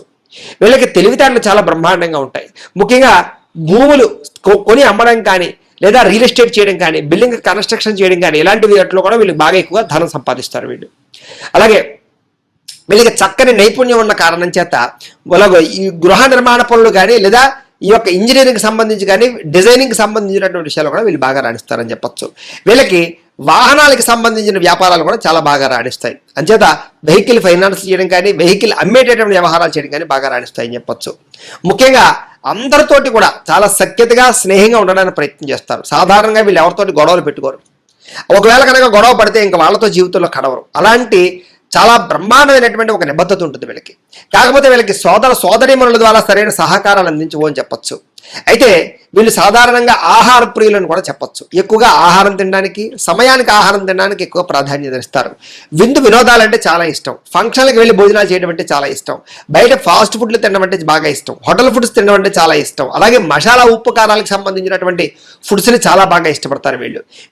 వీళ్ళకి తెలివితేటలు చాలా బ్రహ్మాండంగా ఉంటాయి. ముఖ్యంగా భూములు కొని అమ్మడం కానీ, లేదా రియల్ ఎస్టేట్ చేయడం కానీ, బిల్డింగ్ కన్స్ట్రక్షన్ చేయడం కానీ, ఇలాంటి వీటిలో కూడా వీళ్ళు బాగా ఎక్కువగా ధనం సంపాదిస్తారు వీళ్ళు. అలాగే వీళ్ళకి చక్కని నైపుణ్యం ఉన్న కారణం చేత ఈ గృహ నిర్మాణ పనులు కానీ, లేదా ఈ యొక్క ఇంజనీరింగ్ సంబంధించి కానీ, డిజైనింగ్ సంబంధించినటువంటి విషయాలు కూడా వీళ్ళు బాగా రాణిస్తారని చెప్పొచ్చు. వీళ్ళకి వాహనాలకు సంబంధించిన వ్యాపారాలు కూడా చాలా బాగా రాణిస్తాయి. అంచేత వెహికల్ ఫైనాన్స్ చేయడం కానీ, వెహికల్ అమ్మేటటువంటి వ్యవహారాలు చేయడం కానీ బాగా రాణిస్తాయని చెప్పొచ్చు. ముఖ్యంగా అందరితోటి కూడా చాలా సఖ్యతగా, స్నేహంగా ఉండడానికి ప్రయత్నం చేస్తారు. సాధారణంగా వీళ్ళు ఎవరితోటి గొడవలు పెట్టుకోరు. ఒకవేళ కనుక గొడవ పడితే ఇంకా వాళ్ళతో జీవితంలో కడవరు. అలాంటి చాలా బ్రహ్మాండమైనటువంటి ఒక నిబద్ధత ఉంటుంది వీళ్ళకి. కాకపోతే వీళ్ళకి సోదరీమణుల ద్వారా సరైన సహకారాలు అందించవు అని చెప్పొచ్చు. అయితే వీళ్ళు సాధారణంగా ఆహార ప్రియులను కూడా చెప్పొచ్చు. ఎక్కువగా ఆహారం తినడానికి, సమయానికి ఆహారం తినడానికి ఎక్కువ ప్రాధాన్యత ఇస్తారు. వినోదాలంటే చాలా ఇష్టం. ఫంక్షన్లకు వెళ్ళి భోజనాలు చేయడం అంటే చాలా ఇష్టం. బయట ఫాస్ట్ ఫుడ్లు తినడం అంటే బాగా ఇష్టం. హోటల్ ఫుడ్స్ తినడం అంటే చాలా ఇష్టం. అలాగే మసాలా, ఉప్పు, కారాలకు సంబంధించినటువంటి ఫుడ్స్ని చాలా బాగా ఇష్టపడతారు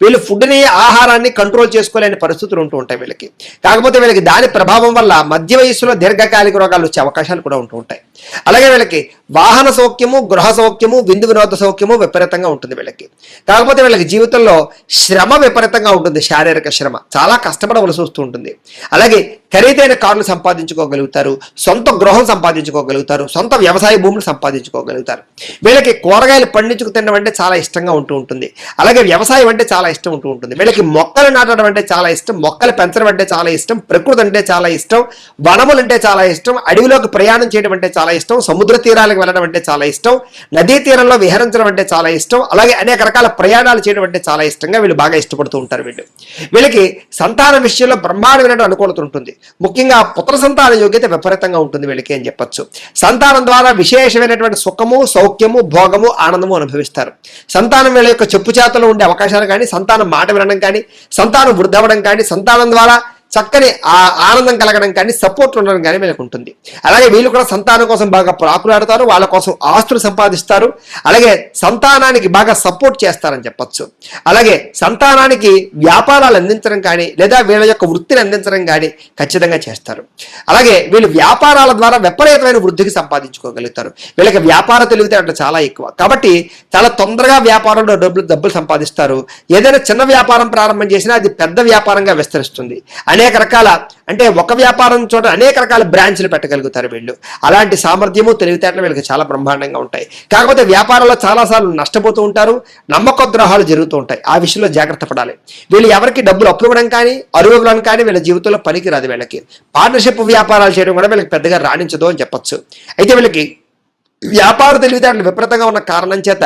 వీళ్ళు ఫుడ్ని, ఆహారాన్ని కంట్రోల్ చేసుకోలేని పరిస్థితులు ఉంటూ ఉంటాయి వీళ్ళకి. కాకపోతే వీళ్ళకి దాని ప్రభావం వల్ల మధ్య వయస్సులో దీర్ఘకాలిక రోగాలు వచ్చే అవకాశాలు కూడా ఉంటూ ఉంటాయి. అలాగే వీళ్ళకి వాహన సౌఖ్యము, గృహ సౌఖ్యము, వినోద సౌఖ్యము విపరీతంగా ఉంటుంది వీళ్ళకి. కాకపోతే వీళ్ళకి జీవితంలో శ్రమ విపరీతంగా ఉంటుంది. శారీరక శ్రమ చాలా కష్టపడవలసి వస్తూ ఉంటుంది. అలాగే ఖరీదైన కార్లు సంపాదించుకోగలుగుతారు, సొంత గృహం సంపాదించుకోగలుగుతారు, సొంత వ్యవసాయ భూములు సంపాదించుకోగలుగుతారు. వీళ్ళకి కూరగాయలు పండించుకు తినడం అంటే చాలా ఇష్టంగా ఉంటూ ఉంటుంది. అలాగే వ్యవసాయం అంటే చాలా ఇష్టం ఉంటూ ఉంటుంది. వీళ్ళకి మొక్కలు నాటడం అంటే చాలా ఇష్టం, మొక్కలు పెంచడం అంటే చాలా ఇష్టం, ప్రకృతి అంటే చాలా ఇష్టం, వనములు అంటే చాలా ఇష్టం, అడవిలోకి ప్రయాణం చేయడం అంటే చాలా ఇష్టం, సముద్ర తీరాలకు వెళ్ళడం అంటే చాలా ఇష్టం, నదీ తీరంలో విహరించడం అంటే చాలా ఇష్టం, అలాగే అనేక రకాల ప్రయాణాలు చేయడం అంటే చాలా ఇష్టంగా వీళ్ళు బాగా ఇష్టపడుతూ ఉంటారు. వీళ్ళకి సంతాన విషయంలో బ్రహ్మాండమైన అనుకూలత ఉంటుంది. ముఖ్యంగా పుత్ర సంతాన యోగ్యత విపరీతంగా ఉంటుంది వీళ్ళకి అని చెప్పొచ్చు. సంతానం ద్వారా విశేషమైనటువంటి సుఖము, సౌఖ్యము, భోగము, ఆనందము అనుభవిస్తారు. సంతానం వీళ్ళ యొక్క చెప్పు చేతలో ఉండే అవకాశాలు కానీ, సంతానం మాట వినడం కానీ, సంతానం వృద్ధి అవ్వడం కానీ, సంతానం ద్వారా చక్కని ఆ ఆనందం కలగడం కానీ సపోర్ట్ ఉండడం కానీ వీళ్ళకి ఉంటుంది. అలాగే వీళ్ళు కూడా సంతానం కోసం బాగా ప్రాకులాడతారు, వాళ్ళ కోసం ఆస్తులు సంపాదిస్తారు, అలాగే సంతానానికి బాగా సపోర్ట్ చేస్తారని చెప్పొచ్చు. అలాగే సంతానానికి వ్యాపారాలు అందించడం కానీ లేదా వీళ్ళ యొక్క వృత్తిని అందించడం కానీ ఖచ్చితంగా చేస్తారు. అలాగే వీళ్ళు వ్యాపారాల ద్వారా విపరీతమైన వృద్ధికి సంపాదించుకోగలుగుతారు. వీళ్ళకి వ్యాపార తెలివితేటలు చాలా ఎక్కువ కాబట్టి చాలా తొందరగా వ్యాపారంలో డబ్బులు సంపాదిస్తారు. ఏదైనా చిన్న వ్యాపారం ప్రారంభం చేసినా అది పెద్ద వ్యాపారంగా విస్తరిస్తుంది. అనేక రకాల అంటే ఒక వ్యాపారం చోట అనేక రకాల బ్రాంచ్లు పెట్టగలుగుతారు వీళ్ళు. అలాంటి సామర్థ్యము తెలివితేటలు వీళ్ళకి చాలా బ్రహ్మాండంగా ఉంటాయి. కాకపోతే వ్యాపారంలో చాలాసార్లు నష్టపోతూ ఉంటారు, నమ్మక ద్రోహాలు జరుగుతూ ఉంటాయి. ఆ విషయంలో జాగ్రత్త పడాలి. వీళ్ళు ఎవరికి డబ్బులు అప్పు ఇవ్వడం కానీ అరువు ఇవ్వడం కానీ వీళ్ళ జీవితంలో పనికి రాదు. వీళ్ళకి పార్ట్నర్షిప్ వ్యాపారాలు చేయడం కూడా వీళ్ళకి పెద్దగా రాణించదు అని చెప్పొచ్చు. అయితే వీళ్ళకి వ్యాపార తెలివితేటలు విపరీతంగా ఉన్న కారణం చేత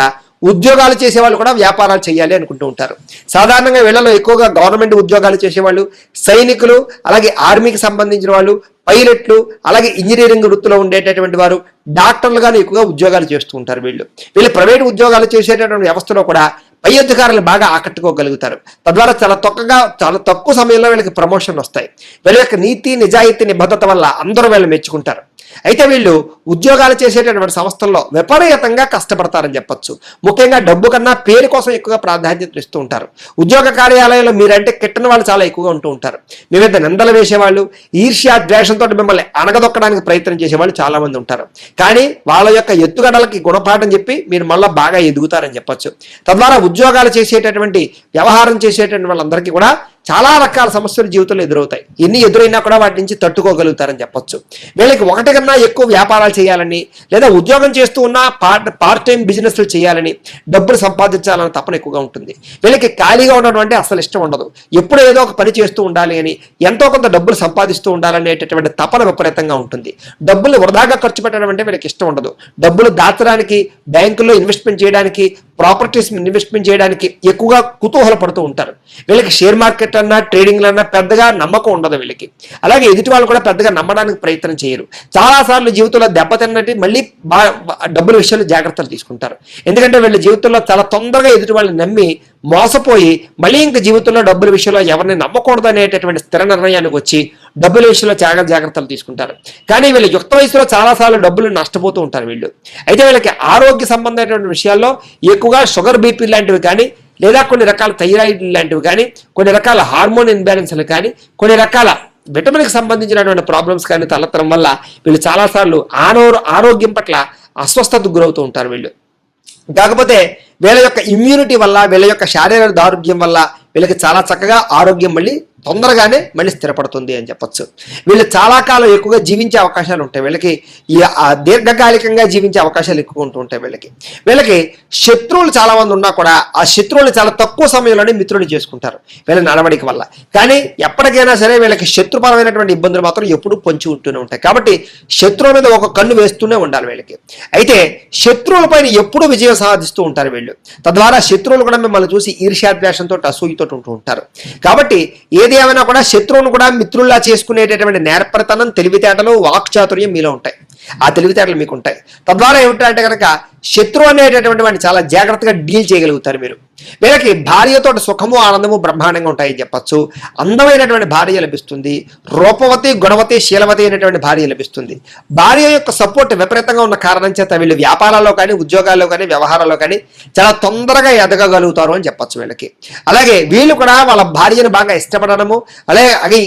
ఉద్యోగాలు చేసేవాళ్ళు కూడా వ్యాపారాలు చేయాలి అనుకుంటూ ఉంటారు. సాధారణంగా వీళ్ళలో ఎక్కువగా గవర్నమెంట్ ఉద్యోగాలు చేసేవాళ్ళు, సైనికులు, అలాగే ఆర్మీకి సంబంధించిన వాళ్ళు, పైలట్లు, అలాగే ఇంజనీరింగ్ వృత్తిలో ఉండేటటువంటి వారు, డాక్టర్లుగాను ఎక్కువగా ఉద్యోగాలు చేస్తూ ఉంటారు. వీళ్ళు ప్రైవేట్ ఉద్యోగాలు చేసేటటువంటి వ్యవస్థలో కూడా పై అధికారులు బాగా ఆకట్టుకోగలుగుతారు. తద్వారా చాలా తక్కువ సమయంలో వీళ్ళకి ప్రమోషన్లు వస్తాయి. వీళ్ళ యొక్క నీతి నిజాయితీ నిబద్ధత వల్ల అందరూ వీళ్ళు మెచ్చుకుంటారు. అయితే వీళ్ళు ఉద్యోగాలు చేసేటటువంటి సంస్థల్లో విపరీతంగా కష్టపడతారని చెప్పొచ్చు. ముఖ్యంగా డబ్బు కన్నా పేరు కోసం ఎక్కువగా ప్రాధాన్యత ఇస్తూ ఉంటారు. ఉద్యోగ కార్యాలయంలో మీరంటే కిట్టని వాళ్ళు చాలా ఎక్కువగా ఉంటూ ఉంటారు. మీ మీద నిందలు వేసేవాళ్ళు, ఈర్ష్య ద్వేషంతో మిమ్మల్ని అణగదొక్కడానికి ప్రయత్నం చేసేవాళ్ళు చాలా మంది ఉంటారు. కానీ వాళ్ళ యొక్క ఎత్తుగడలకి గుణపాఠం చెప్పి మీరు మళ్ళీ బాగా ఎదుగుతారని చెప్పొచ్చు. తద్వారా ఉద్యోగాలు చేసేటటువంటి వ్యవహారం చేసేటటువంటి వాళ్ళందరికీ కూడా చాలా రకాల సమస్యలు జీవితంలో ఎదురవుతాయి. ఎన్ని ఎదురైనా కూడా వాటి నుంచి తట్టుకోగలుగుతారని చెప్పొచ్చు. వీళ్ళకి ఒకటి కన్నా ఎక్కువ వ్యాపారాలు చేయాలని లేదా ఉద్యోగం చేస్తూ ఉన్న పార్ట్ టైం బిజినెస్లు చేయాలని, డబ్బులు సంపాదించాలని తపన ఎక్కువగా ఉంటుంది. వీళ్ళకి ఖాళీగా ఉండడం అంటే అసలు ఇష్టం ఉండదు. ఎప్పుడు ఏదో ఒక పని చేస్తూ ఉండాలి అని, ఎంతో కొంత డబ్బులు సంపాదిస్తూ ఉండాలనేటటువంటి తపన విపరీతంగా ఉంటుంది. డబ్బులు వృధాగా ఖర్చు పెట్టడం అంటే వీళ్ళకి ఇష్టం ఉండదు. డబ్బులు దాచడానికి, బ్యాంకుల్లో ఇన్వెస్ట్మెంట్ చేయడానికి, ప్రాపర్టీస్ ఇన్వెస్ట్మెంట్ చేయడానికి ఎక్కువగా కుతూహల పడుతూ ఉంటారు. వీళ్ళకి షేర్ మార్కెట్ అన్నా ట్రేడింగ్లు అన్నా పెద్దగా నమ్మకం ఉండదు వీళ్ళకి. అలాగే ఎదుటి వాళ్ళు కూడా పెద్దగా నమ్మడానికి ప్రయత్నం చేయరు. చాలాసార్లు జీవితంలో దెబ్బతిన్నట్టు మళ్ళీ డబ్బుల విషయంలో జాగ్రత్తలు తీసుకుంటారు. ఎందుకంటే వీళ్ళ జీవితంలో చాలా తొందరగా ఎదుటి వాళ్ళని నమ్మి మోసపోయి మళ్ళీ ఇంకా జీవితంలో డబ్బుల విషయంలో ఎవరిని నమ్మకూడదు అనేటటువంటి స్థిర నిర్ణయానికి వచ్చి డబ్బుల విషయంలో చాలా జాగ్రత్తలు తీసుకుంటారు. కానీ వీళ్ళు యుక్త వయసులో చాలాసార్లు డబ్బులు నష్టపోతూ ఉంటారు వీళ్ళు. అయితే వీళ్ళకి ఆరోగ్య సంబంధమైనటువంటి విషయాల్లో ఎక్కువగా షుగర్, బీపీ లాంటివి కానీ లేదా కొన్ని రకాల థైరాయిడ్ లాంటివి కానీ, కొన్ని రకాల హార్మోన్ ఇన్బ్యాలెన్స్లు కానీ, కొన్ని రకాల విటమిన్కి సంబంధించినటువంటి ప్రాబ్లమ్స్ కానీ తలెత్తడం వల్ల వీళ్ళు చాలాసార్లు ఆరోగ్యం పట్ల అస్వస్థతకు గురవుతూ ఉంటారు వీళ్ళు. కాకపోతే వీళ్ళ యొక్క ఇమ్యూనిటీ వల్ల, వీళ్ళ యొక్క శారీరక దారుఢ్యం వల్ల వీళ్ళకి చాలా చక్కగా ఆరోగ్యం మళ్ళీ తొందరగానే మళ్ళీ స్థిరపడుతుంది అని చెప్పొచ్చు. వీళ్ళు చాలా కాలం ఎక్కువగా జీవించే అవకాశాలు ఉంటాయి. వీళ్ళకి దీర్ఘకాలికంగా జీవించే అవకాశాలు ఎక్కువ ఉంటూ ఉంటాయి. వీళ్ళకి శత్రువులు చాలా మంది ఉన్నా కూడా ఆ శత్రువులు చాలా తక్కువ సమయంలోనే మిత్రులు చేసుకుంటారు వీళ్ళ నడవడిక వల్ల. కానీ ఎప్పటికైనా సరే వీళ్ళకి శత్రుపరమైనటువంటి ఇబ్బందులు మాత్రం ఎప్పుడూ పొంచి ఉంటూనే ఉంటాయి. కాబట్టి శత్రువుల మీద ఒక కన్ను వేస్తూనే ఉండాలి వీళ్ళకి. అయితే శత్రువులపైన ఎప్పుడూ విజయం సాధిస్తూ ఉంటారు వీళ్ళు. తద్వారా శత్రువులు కూడా మిమ్మల్ని చూసి ఈర్ష్యాద్వేషంతో, అసూయతో ఉంటూ ఉంటారు. కాబట్టి ఏది ఏమైనా కూడా శత్రువును కూడా మిత్రుల్లా చేసుకునేటటువంటి నేర్పరితనం, తెలివితేటలు, వాక్చాతుర్యం మీలో ఉంటాయి. ఆ తెలివితేటలు మీకు ఉంటాయి. తద్వారా ఏమిటంటే కనుక శత్రువు అనేటటువంటి వాడిని చాలా జాగ్రత్తగా డీల్ చేయగలుగుతారు మీరు. వీళ్ళకి భార్యతో సుఖము, ఆనందము బ్రహ్మాండంగా ఉంటాయని చెప్పచ్చు. అందమైనటువంటి భార్య లభిస్తుంది. రూపవతి, గుణవతి, శీలవతి అయినటువంటి భార్య లభిస్తుంది. భార్య యొక్క సపోర్ట్ విపరీతంగా ఉన్న కారణం చేత వీళ్ళు వ్యాపారాల్లో కానీ, ఉద్యోగాల్లో కానీ, వ్యవహారాల్లో కానీ చాలా తొందరగా ఎదగగలుగుతారు అని చెప్పచ్చు వీళ్ళకి. అలాగే వీళ్ళు కూడా వాళ్ళ భార్యను బాగా ఇష్టపడడము, అలాగే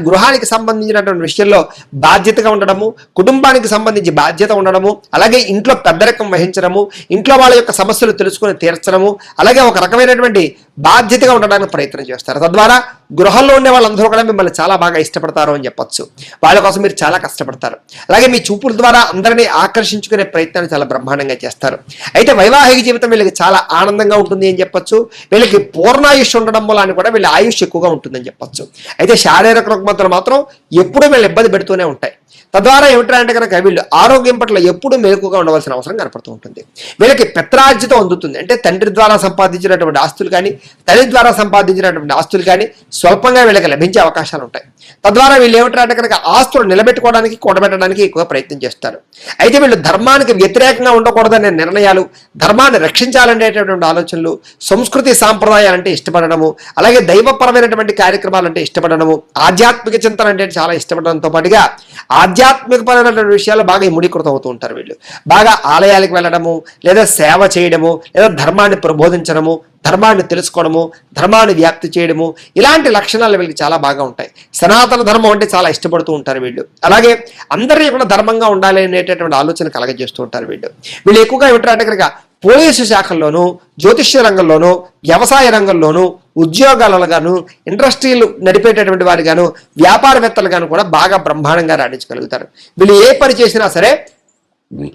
గృహానికి సంబంధించినటువంటి విషయంలో బాధ్యతగా ఉండడము, కుటుంబానికి సంబంధించి బాధ్యత ఉండడము, అలాగే ఇంట్లో పెద్దరికం వహించడము, ఇంట్లో వాళ్ళ యొక్క సమస్యలు తెలుసుకొని తీర్చడము, అలాగే ఒక రకమైనటువంటి బాధ్యతగా ఉండడానికి ప్రయత్నం చేస్తారు. తద్వారా గృహంలో ఉండే వాళ్ళందరూ కూడా మిమ్మల్ని చాలా బాగా ఇష్టపడతారు అని చెప్పొచ్చు. వాళ్ళ కోసం మీరు చాలా కష్టపడతారు. అలాగే మీ చూపుల ద్వారా అందరినీ ఆకర్షించుకునే ప్రయత్నాన్ని చాలా బ్రహ్మాండంగా చేస్తారు. అయితే వైవాహిక జీవితం వీళ్ళకి చాలా ఆనందంగా ఉంటుంది అని చెప్పొచ్చు. వీళ్ళకి పూర్ణాయుష్ ఉండడం వల్ల కూడా వీళ్ళ ఆయుష్ ఎక్కువగా ఉంటుందని చెప్పొచ్చు. అయితే శారీరక రుగ్మతలు మాత్రం ఎప్పుడూ వీళ్ళు ఇబ్బంది పెడుతూనే ఉంటాయి. తద్వారా ఏమిటంటే అంటే కనుక వీళ్ళు ఆరోగ్యం పట్ల ఎప్పుడూ మెలకుగా ఉండవలసిన అవసరం కనపడుతూ ఉంటుంది. వీళ్ళకి పిత్రార్జితం అందుతుంది, అంటే తండ్రి ద్వారా సంపాదించినటువంటి ఆస్తులు కానీ తల్లి ద్వారా సంపాదించినటువంటి ఆస్తులు కానీ స్వల్పంగా వీళ్ళకి లభించే అవకాశాలు ఉంటాయి. తద్వారా వీళ్ళు ఏమిటంటే కనుక ఆస్తులు నిలబెట్టుకోవడానికి కూడబెట్టడానికి ఎక్కువ ప్రయత్నం చేస్తారు. అయితే వీళ్ళు ధర్మానికి వ్యతిరేకంగా ఉండకూడదనే నిర్ణయాలు, ధర్మాన్ని రక్షించాలనేటటువంటి ఆలోచనలు, సంస్కృతి సాంప్రదాయాలంటే ఇష్టపడడము, అలాగే దైవపరమైనటువంటి కార్యక్రమాలంటే ఇష్టపడడము, ఆధ్యాత్మిక చింతన అంటే చాలా ఇష్టపడడంతో పాటుగా ఆధ్యాత్మికపరమైనటువంటి విషయాలు బాగా ఇముడీకృతం అవుతూ ఉంటారు. వీళ్ళు బాగా ఆలయాలకు వెళ్ళడము, లేదా సేవ చేయడము, లేదా ధర్మాన్ని ప్రబోధించడము, ధర్మాన్ని తెలుసుకోవడము, ధర్మాన్ని వ్యాప్తి చేయడము, ఇలాంటి లక్షణాలు వీళ్ళకి చాలా బాగా ఉంటాయి. సనాతన ధర్మం అంటే చాలా ఇష్టపడుతూ ఉంటారు వీళ్ళు. అలాగే అందరినీ కూడా ధర్మంగా ఉండాలి అనేటటువంటి ఆలోచన కలగజేస్తూ ఉంటారు వీళ్ళు. వీళ్ళు ఎక్కువగా ఏమిటంటే కనుక పోలీసు శాఖల్లోనూ, జ్యోతిష్య రంగంలోనూ, వ్యవసాయ రంగంలోనూ, ఉద్యోగాలలో గాను, ఇండస్ట్రీలు నడిపేటటువంటి వారు గాను, వ్యాపారవేత్తలు గాను కూడా బాగా బ్రహ్మాండంగా రాణించగలుగుతారు. వీళ్ళు ఏ పని చేసినా సరే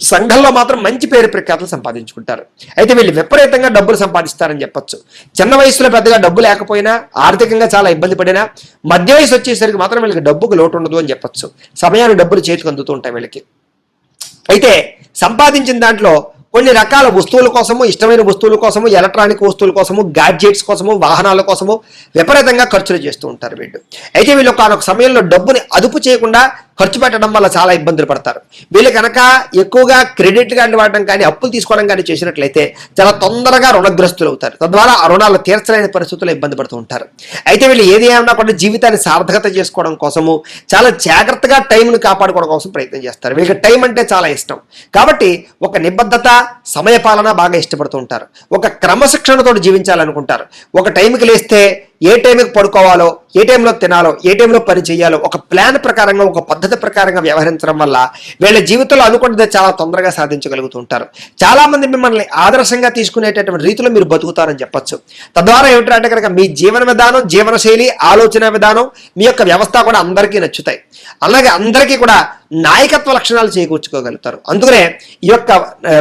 సంఘంలో మాత్రం మంచి పేరు ప్రఖ్యాతులు సంపాదించుకుంటారు. అయితే వీళ్ళు విపరీతంగా డబ్బులు సంపాదిస్తారని చెప్పొచ్చు. చిన్న వయసులో పెద్దగా డబ్బు లేకపోయినా, ఆర్థికంగా చాలా ఇబ్బంది పడినా, మధ్య వయసు వచ్చేసరికి మాత్రం వీళ్ళకి డబ్బుకు లోటు ఉండదు అని చెప్పొచ్చు. సమయానికి డబ్బులు చేతికి అందుతూ ఉంటాయి వీళ్ళకి. అయితే సంపాదించిన దాంట్లో కొన్ని రకాల వస్తువుల కోసము, ఇష్టమైన వస్తువుల కోసము, ఎలక్ట్రానిక్ వస్తువుల కోసము, గ్యాడ్జెట్స్ కోసము, వాహనాల కోసము విపరీతంగా ఖర్చులు చేస్తూ ఉంటారు వీళ్ళు. అయితే వీళ్ళు ఒక సమయంలో డబ్బుని అదుపు చేయకుండా ఖర్చు పెట్టడం వల్ల చాలా ఇబ్బందులు పడతారు. వీళ్ళు కనుక ఎక్కువగా క్రెడిట్ కార్డు వాడడం కానీ, అప్పులు తీసుకోవడం కానీ చేసినట్లయితే చాలా తొందరగా రుణగ్రస్తులు అవుతారు. తద్వారా ఆ రుణాలు తీర్చలేని పరిస్థితుల్లో ఇబ్బంది పడుతూ ఉంటారు. అయితే వీళ్ళు ఏది ఏమన్నా కూడా జీవితాన్ని సార్థకత చేసుకోవడం కోసము చాలా జాగ్రత్తగా టైంను కాపాడుకోవడం కోసం ప్రయత్నం చేస్తారు. వీళ్ళకి టైం అంటే చాలా ఇష్టం కాబట్టి ఒక నిబద్ధత, సమయపాలన బాగా ఇష్టపడుతూ ఉంటారు. ఒక క్రమశిక్షణతో జీవించాలనుకుంటారు. ఒక టైంకి లేస్తే ఏ టైంకి పడుకోవాలో, ఏ టైంలో తినాలో, ఏ టైంలో పని చేయాలో ఒక ప్లాన్ ప్రకారంగా, ఒక పద్ధతి ప్రకారంగా వ్యవహరించడం వల్ల వీళ్ళ జీవితంలో అనుకున్నది చాలా తొందరగా సాధించగలుగుతూ ఉంటారు. చాలా మంది మిమ్మల్ని ఆదర్శంగా తీసుకునేటటువంటి రీతిలో మీరు బతుకుతారని చెప్పొచ్చు. తద్వారా ఏమిటంటే కనుక మీ జీవన విధానం, జీవనశైలి, ఆలోచన విధానం, మీ యొక్క వ్యవస్థ కూడా అందరికీ నచ్చుతాయి. అలాగే అందరికీ కూడా నాయకత్వ లక్షణాలు చేకూర్చుకోగలుగుతారు. అందుకనే ఈ యొక్క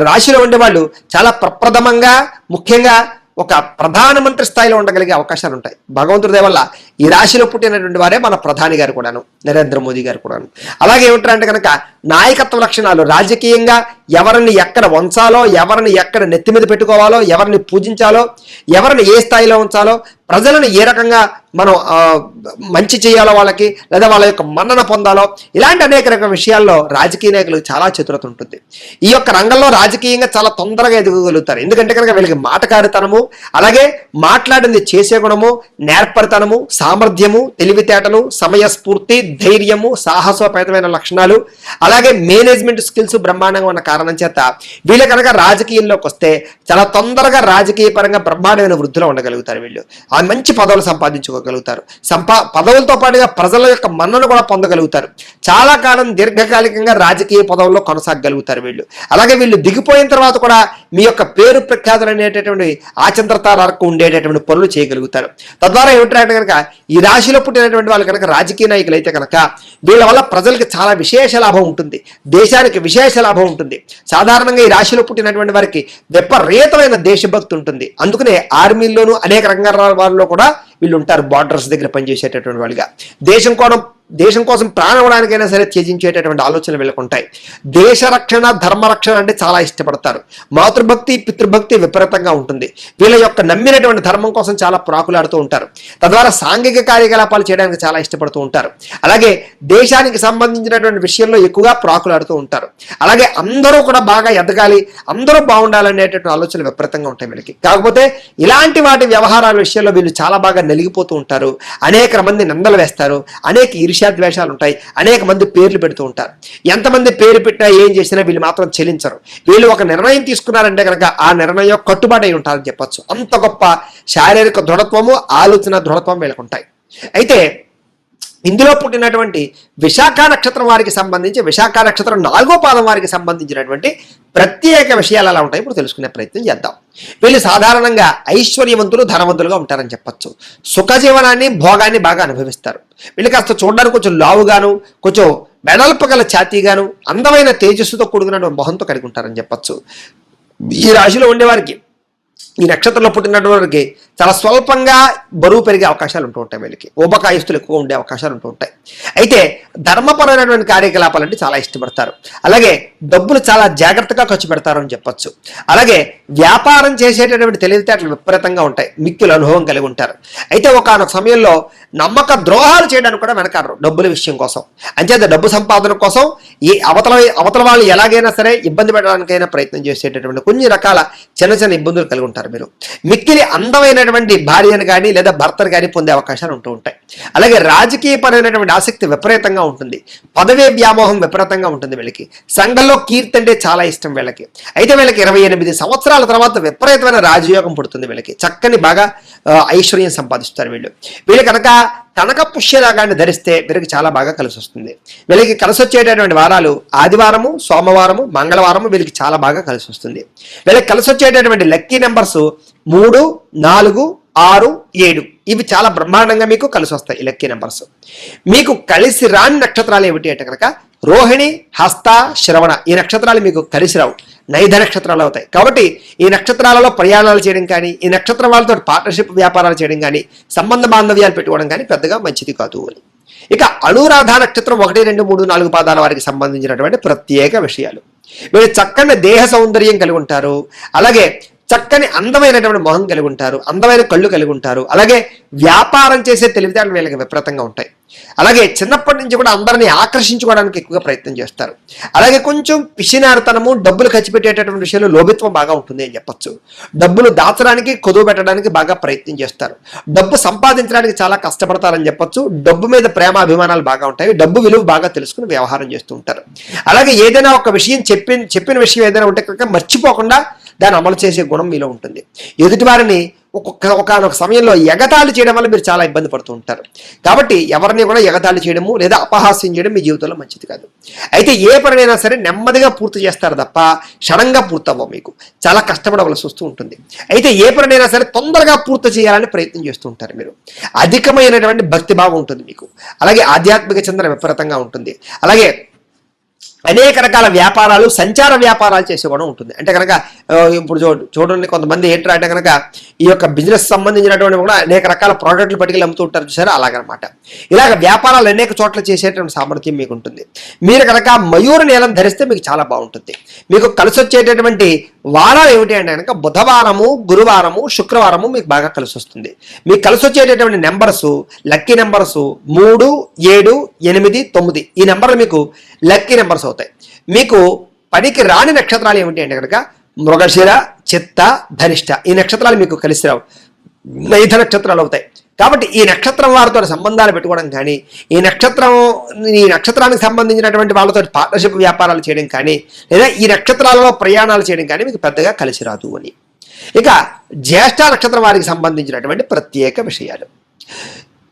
రాశిలో ఉండే వాళ్ళు చాలా ప్రప్రథమంగా, ముఖ్యంగా ఒక ప్రధానమంత్రి స్థాయిలో ఉండగలిగే అవకాశాలు ఉంటాయి. భగవంతుడి దయ వల్ల ఈ రాశిలో పుట్టినటువంటి వారే మన ప్రధాని గారు కూడాను, నరేంద్ర మోదీ గారు కూడాను. అలాగే ఏమిటంటే కనుక నాయకత్వ లక్షణాలు, రాజకీయంగా ఎవరిని ఎక్కడ ఉంచాలో, ఎవరిని ఎక్కడ నెత్తి మీద పెట్టుకోవాలో, ఎవరిని పూజించాలో, ఎవరిని ఏ స్థాయిలో ఉంచాలో, ప్రజలను ఏ రకంగా మనం మంచి చేయాలో వాళ్ళకి, లేదా వాళ్ళ యొక్క మన్నన పొందాలో, ఇలాంటి అనేక రకాల విషయాల్లో రాజకీయ నాయకులకు చాలా చతురత ఉంటుంది. ఈ యొక్క రంగంలో రాజకీయంగా చాలా తొందరగా ఎదగగలుగుతారు. ఎందుకంటే కనుక వీళ్ళకి మాటకారితనము, అలాగే మాట్లాడింది చేసే గుణము, నేర్పరితనము, సామర్థ్యము, తెలివితేటలు, సమయస్ఫూర్తి, ధైర్యము, సాహసోపేతమైన లక్షణాలు, అలాగే మేనేజ్మెంట్ స్కిల్స్ బ్రహ్మాండంగా ఉన్న కారణం చేత వీళ్ళు కనుక రాజకీయంలోకి వస్తే చాలా తొందరగా రాజకీయ పరంగా బ్రహ్మాండమైన వృద్ధిలో ఉండగలుగుతారు. వీళ్ళు ఆ మంచి పదవులు సంపాదించుకోగలుగుతారు. పదవులతో పాటుగా ప్రజల యొక్క మన్నను కూడా పొందగలుగుతారు. చాలా కాలం దీర్ఘకాలికంగా రాజకీయ పదవుల్లో కొనసాగలుగుతారు వీళ్ళు. అలాగే వీళ్ళు దిగిపోయిన తర్వాత కూడా మీ యొక్క పేరు ప్రఖ్యాతులు అనేటటువంటి ఆచంద్రతారకు ఉండేటటువంటి పనులు చేయగలుగుతారు. తద్వారా ఏమిటంటే కనుక ఈ రాశిలో పుట్టినటువంటి వాళ్ళు కనుక రాజకీయ నాయకులు అయితే కనుక వీళ్ళ వల్ల ప్రజలకు చాలా విశేష లాభం ఉంటుంది, దేశానికి విశేష లాభం ఉంటుంది. సాధారణంగా ఈ రాశిలో పుట్టినటువంటి వారికి విపరీతమైన దేశభక్తి ఉంటుంది. అందుకనే ఆర్మీల్లోనూ అనేక రంగాల వారిలో కూడా వీళ్ళు ఉంటారు. బార్డర్స్ దగ్గర పనిచేసేటటువంటి వాళ్ళుగా దేశం కోసం ప్రాణవడానికైనా సరే త్యజించేటటువంటి ఆలోచనలు వీళ్ళకు ఉంటాయి. దేశ రక్షణ, ధర్మరక్షణ అంటే చాలా ఇష్టపడతారు. మాతృభక్తి, పితృభక్తి విపరీతంగా ఉంటుంది. వీళ్ళ యొక్క నమ్మినటువంటి ధర్మం కోసం చాలా ప్రాకులాడుతూ ఉంటారు. తద్వారా సాంఘిక కార్యకలాపాలు చేయడానికి చాలా ఇష్టపడుతూ ఉంటారు. అలాగే దేశానికి సంబంధించినటువంటి విషయంలో ఎక్కువగా ప్రాకులాడుతూ ఉంటారు. అలాగే అందరూ కూడా బాగా ఎదగాలి, అందరూ బాగుండాలనేటటువంటి ఆలోచనలు విపరీతంగా ఉంటాయి వీళ్ళకి. కాకపోతే ఇలాంటి వాటి వ్యవహారాల విషయంలో వీళ్ళు చాలా బాగా నలిగిపోతూ ఉంటారు. అనేక మంది నిందలు వేస్తారు, అనేక ద్వేషాలు ఉంటాయి, అనేక మంది పేర్లు పెడుతూ ఉంటారు. ఎంతమంది పేరు పెట్టినా ఏం చేసినా వీళ్ళు మాత్రం చెల్లించరు. వీళ్ళు ఒక నిర్ణయం తీసుకున్నారంటే కనుక ఆ నిర్ణయం కట్టుబాటు అయి ఉంటారని చెప్పొచ్చు. అంత గొప్ప శారీరక దృఢత్వము, ఆలోచన దృఢత్వం వీళ్ళకు ఉంటాయి. అయితే ఇందులో పుట్టినటువంటి విశాఖ నక్షత్రం వారికి సంబంధించి, విశాఖ నక్షత్రం 4వ పాదం వారికి సంబంధించినటువంటి ప్రత్యేక విషయాలు ఎలా ఉంటాయి ఇప్పుడు తెలుసుకునే ప్రయత్నం చేద్దాం. వీళ్ళు సాధారణంగా ఐశ్వర్యవంతులు, ధనవంతులుగా ఉంటారని చెప్పచ్చు. సుఖజీవనాన్ని, భోగాన్ని బాగా అనుభవిస్తారు. వీళ్ళు కాస్త చూడడానికి కొంచెం లావుగాను, కొంచెం వెడల్పగల ఛాతీగాను, అందమైన తేజస్సుతో కూడుకున్న మొహంతో కలిగి ఉంటారని చెప్పచ్చు. ఈ రాశిలో ఉండేవారికి ఈ నక్షత్రంలో పుట్టినటువంటి వారికి చాలా స్వల్పంగా బరువు పెరిగే అవకాశాలు ఉంటూ ఉంటాయి. వీళ్ళకి ఊబకాయస్తులు ఎక్కువ ఉండే అవకాశాలు ఉంటూ ఉంటాయి. అయితే ధర్మపరమైనటువంటి కార్యకలాపాలంటే చాలా ఇష్టపడతారు. అలాగే డబ్బులు చాలా జాగ్రత్తగా ఖర్చు పెడతారు అని చెప్పొచ్చు. అలాగే వ్యాపారం చేసేటటువంటి తెలివితేటలు విపరీతంగా ఉంటాయి. మిక్కిలు అనుభవం కలిగి ఉంటారు. అయితే ఒకానొక సమయంలో నమ్మక ద్రోహాలు చేయడానికి కూడా వెనకాడరు డబ్బుల విషయం కోసం. అంచేత డబ్బు సంపాదన కోసం ఈ అవతల వాళ్ళు ఎలాగైనా సరే ఇబ్బంది పెట్టడానికైనా ప్రయత్నం చేసేటటువంటి కొన్ని రకాల చిన్న చిన్న ఇబ్బందులు కలిగి ఉంటారు. మీరు మిక్కిలి అందమైనటువంటి భార్యను కానీ లేదా భర్తను కానీ పొందే అవకాశాలు ఉంటూ ఉంటాయి. అలాగే రాజకీయపరమైనటువంటి ఆసక్తి విపరీతంగా ఉంటుంది. పదవీ వ్యామోహం విపరీతంగా ఉంటుంది వీళ్ళకి. సంఘంలో కీర్తి అంటే చాలా ఇష్టం వీళ్ళకి. అయితే వీళ్ళకి 28 సంవత్సరాల తర్వాత విపరీతమైన రాజయోగం పుడుతుంది. వీళ్ళకి చక్కని బాగా ఐశ్వర్యం సంపాదిస్తారు. వీళ్ళు కనుక కనక పుష్యరాగాన్ని ధరిస్తే వీరికి చాలా బాగా కలిసి వస్తుంది. వీళ్ళకి కలిసి వచ్చేటటువంటి వారాలు ఆదివారము, సోమవారము, మంగళవారము వీళ్ళకి చాలా బాగా కలిసి వస్తుంది. వీళ్ళకి కలిసి వచ్చేటటువంటి లక్కీ నెంబర్స్ 3, 4, 6, 7 ఇవి చాలా బ్రహ్మాండంగా మీకు కలిసి వస్తాయి. ఈ లక్కీ నెంబర్స్ మీకు కలిసి రాని నక్షత్రాలు ఏమిటి అంటే కనుక రోహిణి, హస్త, శ్రవణ ఈ నక్షత్రాలు మీకు కలిసి రావు, నైధ నక్షత్రాలు అవుతాయి. కాబట్టి ఈ నక్షత్రాలలో ప్రయాణాలు చేయడం కానీ, ఈ నక్షత్రం వాళ్ళతో పార్ట్నర్షిప్ వ్యాపారాలు చేయడం కానీ, సంబంధ బాంధవ్యాలు పెట్టుకోవడం కానీ పెద్దగా మంచిది కాదు అని. ఇక అనురాధ నక్షత్రం 1, 2, 3, 4 పాదాల వారికి సంబంధించినటువంటి ప్రత్యేక విషయాలు. వీళ్ళు చక్కని దేహ సౌందర్యం కలిగి ఉంటారు. అలాగే చక్కని అందమైనటువంటి మొహం కలిగి ఉంటారు. అందమైన కళ్ళు కలిగి ఉంటారు. అలాగే వ్యాపారం చేసే తెలివితేటలు వీళ్ళకి విపరీతంగా ఉంటాయి. అలాగే చిన్నప్పటి నుంచి కూడా అందరినీ ఆకర్షించుకోవడానికి ఎక్కువగా ప్రయత్నం చేస్తారు. అలాగే కొంచెం పిసినారితనము, డబ్బులు ఖర్చు పెట్టేటటువంటి విషయంలో లోభిత్వం బాగా ఉంటుంది అని చెప్పొచ్చు. డబ్బులు దాచడానికి, కొదువు పెట్టడానికి బాగా ప్రయత్నం చేస్తారు. డబ్బు సంపాదించడానికి చాలా కష్టపడతారని చెప్పొచ్చు. డబ్బు మీద ప్రేమ అభిమానాలు బాగా ఉంటాయి. డబ్బు విలువ బాగా తెలుసుకుని వ్యవహారం చేస్తూ ఉంటారు. అలాగే ఏదైనా ఒక విషయం చెప్పిన విషయం ఏదైనా ఉంటే కనుక మర్చిపోకుండా దాన్ని అమలు చేసే గుణం మీలో ఉంటుంది. ఎదుటివారిని ఒకనొక సమయంలో ఎగతాళి చేయడం వల్ల మీరు చాలా ఇబ్బంది పడుతూ ఉంటారు. కాబట్టి ఎవరిని కూడా ఎగతాళి చేయడము లేదా అపహాస్యం చేయడం మీ జీవితంలో మంచిది కాదు. అయితే ఏ పనినైనా సరే నెమ్మదిగా పూర్తి చేస్తారు తప్ప క్షణంగా పూర్తవ్వ, మీకు చాలా కష్టపడవలసి వస్తూ ఉంటుంది. అయితే ఏ పనినైనా సరే తొందరగా పూర్తి చేయాలని ప్రయత్నం చేస్తూ ఉంటారు. మీరు అధికమైనటువంటి భక్తిభావం ఉంటుంది మీకు. అలాగే ఆధ్యాత్మిక చింతన విపరీతంగా ఉంటుంది. అలాగే అనేక రకాల వ్యాపారాలు, సంచార వ్యాపారాలు చేసే కూడా ఉంటుంది. అంటే కనుక ఇప్పుడు చూడండి, కొంతమంది ఏంటంటే అంటే కనుక ఈ యొక్క బిజినెస్ సంబంధించినటువంటి కూడా అనేక రకాల ప్రోడక్ట్లు పట్టుకెళ్ళి అమ్ముతూ ఉంటారు చూసారా, అలాగనమాట. ఇలాగ వ్యాపారాలు అనేక చోట్ల చేసేటువంటి సామర్థ్యం మీకు ఉంటుంది. మీరు కనుక మయూర నీలం ధరిస్తే మీకు చాలా బాగుంటుంది. మీకు కలిసి వచ్చేటటువంటి వారాలు ఏమిటి అంటే కనుక బుధవారము, గురువారము, శుక్రవారము మీకు బాగా కలిసి వస్తుంది. మీకు కలిసి వచ్చేటటువంటి నెంబర్స్, లక్కీ నెంబర్స్ 3, 7, 8, 9 ఈ నెంబర్లు మీకు లక్కీ నెంబర్స్ అవుతాయి. మీకు పనికి రాని నక్షత్రాలు ఏమిటి అంటే కనుక మృగశిర, చిత్త, ధనిష్ట ఈ నక్షత్రాలు మీకు కలిసి రావు, నైధ నక్షత్రాలు అవుతాయి. కాబట్టి ఈ నక్షత్రం వారితో సంబంధాలు పెట్టుకోవడం కానీ, ఈ నక్షత్రానికి సంబంధించినటువంటి వాళ్ళతో పార్ట్నర్షిప్ వ్యాపారాలు చేయడం కానీ, లేదా ఈ నక్షత్రాలలో ప్రయాణాలు చేయడం కానీ మీకు పెద్దగా కలిసి రాదు అని. ఇక జ్యేష్ఠ నక్షత్రం వారికి సంబంధించినటువంటి ప్రత్యేక విషయాలు.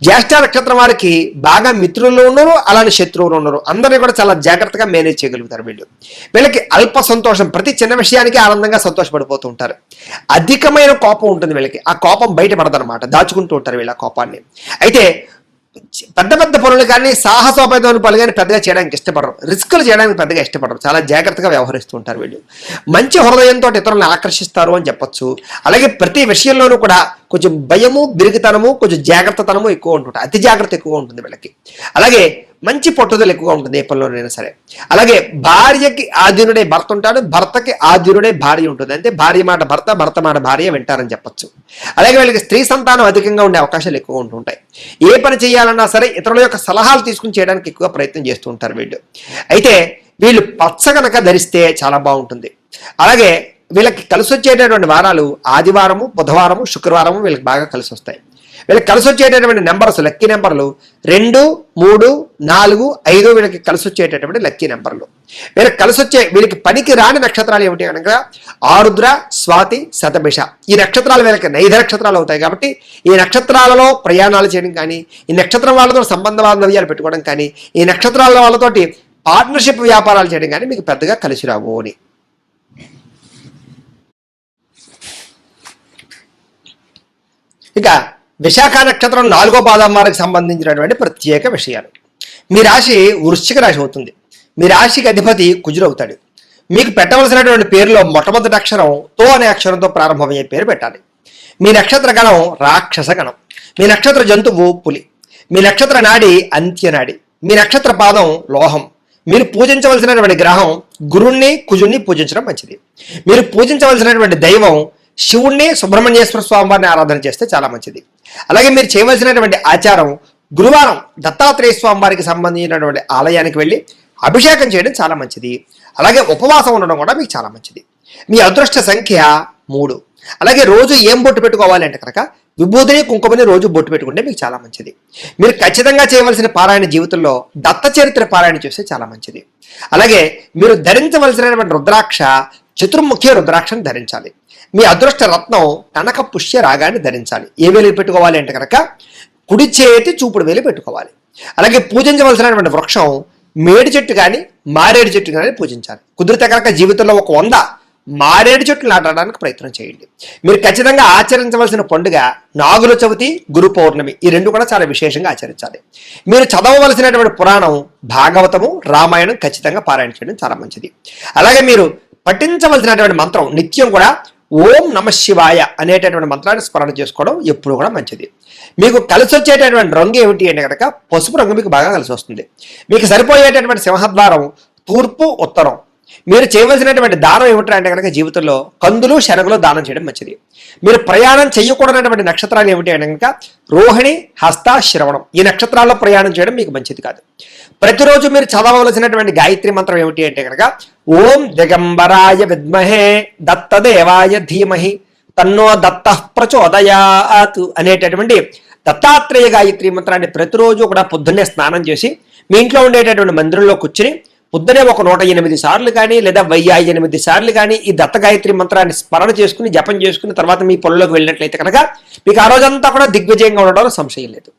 జ్యేష్ఠ నక్షత్రం వారికి బాగా మిత్రులు ఉన్నారు, అలానే శత్రువులు ఉన్నారు. అందరినీ కూడా చాలా జాగ్రత్తగా మేనేజ్ చేయగలుగుతారు. వీళ్ళకి అల్ప సంతోషం, ప్రతి చిన్న విషయానికి ఆనందంగా సంతోషపడిపోతూ ఉంటారు. అధికమైన కోపం ఉంటుంది వీళ్ళకి. ఆ కోపం బయటపడదనమాట, దాచుకుంటూ ఉంటారు వీళ్ళ కోపాన్ని. అయితే పెద్ద పెద్ద పనులు కానీ, సాహసోపేతమైన పనులు కానీ పెద్దగా చేయడానికి ఇష్టపడరు, రిస్కులు చేయడానికి పెద్దగా ఇష్టపడరు, చాలా జాగ్రత్తగా వ్యవహరిస్తూ ఉంటారు వీళ్ళు. మంచి హృదయంతో ఇతరులను ఆకర్షిస్తారు అని చెప్పొచ్చు. అలాగే ప్రతి విషయంలోనూ కూడా కొంచెం భయము, బిరుగుతనము, కొంచెం జాగ్రత్తతనము ఎక్కువ ఉంటుంటాయి. అతి జాగ్రత్త ఎక్కువ ఉంటుంది వీళ్ళకి. అలాగే మంచి పట్టుదల ఎక్కువగా ఉంటుంది ఏ పనిలోనైనా సరే. అలాగే భార్యకి ఆధీనుడే భర్త ఉంటాడు, భర్తకి ఆధీనుడే భార్య ఉంటుంది. అంటే భార్య మాట భర్త, భర్త మాట భార్య వింటారని చెప్పొచ్చు. అలాగే వీళ్ళకి స్త్రీ సంతానం అధికంగా ఉండే అవకాశాలు ఎక్కువ ఉంటుంటాయి. ఏ పని చేయాలన్నా సరే ఇతరుల యొక్క సలహాలు తీసుకుని చేయడానికి ఎక్కువ ప్రయత్నం చేస్తూ ఉంటారు వీళ్ళు. అయితే వీళ్ళు పచ్చ కనుక ధరిస్తే చాలా బాగుంటుంది. అలాగే వీళ్ళకి కలిసి వచ్చేటటువంటి వారాలు ఆదివారము, బుధవారము, శుక్రవారము వీళ్ళకి బాగా కలిసి వస్తాయి. వీళ్ళకి కలిసి వచ్చేటటువంటి నెంబర్స్, లక్కీ నెంబర్లు 2, 3, 4, 5 వీళ్ళకి కలిసి వచ్చేటటువంటి లక్కీ నెంబర్లు. వీళ్ళకి పనికి రాని నక్షత్రాలు ఏమిటి కనుక ఆరుద్ర, స్వాతి, శతభిష ఈ నక్షత్రాలు వీళ్ళకి నైధ నక్షత్రాలు అవుతాయి. కాబట్టి ఈ నక్షత్రాలలో ప్రయాణాలు చేయడం కానీ, ఈ నక్షత్రం వాళ్ళతో సంబంధ బాంధవ్యాలు పెట్టుకోవడం కానీ, ఈ నక్షత్రాల వాళ్ళతోటి పార్ట్నర్షిప్ వ్యాపారాలు చేయడం కానీ మీకు పెద్దగా కలిసి రావు అని. ఇక విశాఖ నక్షత్రం 4వ పాదం వారికి సంబంధించినటువంటి ప్రత్యేక విషయాలు. మీ రాశి వృశ్చిక రాశి అవుతుంది. మీ రాశికి అధిపతి కుజుడు అవుతాడు. మీకు పెట్టవలసినటువంటి పేరులో మొట్టమొదటి అక్షరం తో అనే అక్షరంతో ప్రారంభమయ్యే పేరు పెట్టాలి. మీ నక్షత్ర గణం రాక్షస గణం. మీ నక్షత్ర జంతువు పులి. మీ నక్షత్ర నాడి అంత్యనాడి. మీ నక్షత్ర పాదం లోహం. మీరు పూజించవలసినటువంటి గ్రహం గురుణ్ణి కుజుణ్ణి పూజించడం మంచిది. మీరు పూజించవలసినటువంటి దైవం శివుణ్ణి సుబ్రహ్మణ్యేశ్వర స్వామి వారిని ఆరాధన చేస్తే చాలా మంచిది. అలాగే మీరు చేయవలసినటువంటి ఆచారం గురువారం దత్తాత్రేయ స్వామి వారికి సంబంధించినటువంటి ఆలయానికి వెళ్ళి అభిషేకం చేయడం చాలా మంచిది. అలాగే ఉపవాసం ఉండడం కూడా మీకు చాలా మంచిది. మీ అదృష్ట సంఖ్య 3. అలాగే రోజు ఏం బొట్టు పెట్టుకోవాలి అంటే కనుక విభూతిని కుంకుమని రోజు బొట్టు పెట్టుకుంటే మీకు చాలా మంచిది. మీరు ఖచ్చితంగా చేయవలసిన పారాయణ జీవితంలో దత్త చరిత్ర పారాయణ చేస్తే చాలా మంచిది. అలాగే మీరు ధరించవలసినటువంటి రుద్రాక్ష చతుర్ముఖి రుద్రాక్షను ధరించాలి. మీ అదృష్ట రత్నం కనక పుష్య రాగాన్ని ధరించాలి. ఏ వేలు పెట్టుకోవాలి అంటే కనుక కుడి చేతి చూపుడు వేలు పెట్టుకోవాలి. అలాగే పూజించవలసినటువంటి వృక్షం మేడి చెట్టు కానీ మారేడు చెట్టు కానీ పూజించాలి. కుదిరితే కనుక జీవితంలో ఒక 100 మారేడు చెట్లు నాటడానికి ప్రయత్నం చేయండి. మీరు ఖచ్చితంగా ఆచరించవలసిన పండుగ నాగుల చవితి, గురు పౌర్ణమి. ఈ 2 కూడా చాలా విశేషంగా ఆచరించాలి. మీరు చదవవలసినటువంటి పురాణం భాగవతము, రామాయణం ఖచ్చితంగా పారాయణ చేయడం చాలా మంచిది. అలాగే మీరు పఠించవలసినటువంటి మంత్రం నిత్యం కూడా ఓం నమ శివాయ అనేటటువంటి మంత్రాన్ని స్మరణ చేసుకోవడం ఎప్పుడు కూడా మంచిది. మీకు కలిసి వచ్చేటటువంటి రంగు ఏమిటి అంటే కనుక పసుపు రంగు మీకు బాగా కలిసి వస్తుంది. మీకు సరిపోయేటటువంటి సింహద్వారం తూర్పు, ఉత్తరం. మీరు చేయవలసినటువంటి దానం ఏమిటి అంటే కనుక జీవితంలో కందులు, శనగలు దానం చేయడం మంచిది. మీరు ప్రయాణం చేయకూడనటువంటి నక్షత్రాలు ఏమిటి అంటే కనుక రోహిణి, హస్త, శ్రవణం. ఈ నక్షత్రాల్లో ప్రయాణం చేయడం మీకు మంచిది కాదు. ప్రతిరోజు మీరు చదవవలసినటువంటి గాయత్రి మంత్రం ఏమిటి అంటే కనుక ఓం దిగంబరాయ విద్మహే దత్తదేవాయ ధీమహి తన్నో దత్త ప్రచోదయాత్ అనేటటువంటి దత్తాత్రేయ గాయత్రి మంత్రాన్ని ప్రతిరోజు కూడా పొద్దున్నే స్నానం చేసి మీ ఇంట్లో ఉండేటటువంటి మందిరంలో కూర్చుని పొద్దునే ఒక 108 సార్లు కానీ లేదా 1008 సార్లు కానీ ఈ దత్త గాయత్రి మంత్రాన్ని స్మరణ చేసుకుని జపం చేసుకుని తర్వాత మీ పొలంలోకి వెళ్ళినట్లయితే కనుక మీకు ఆ రోజంతా కూడా దిగ్విజయంగా ఉండడంలో సంశయం లేదు.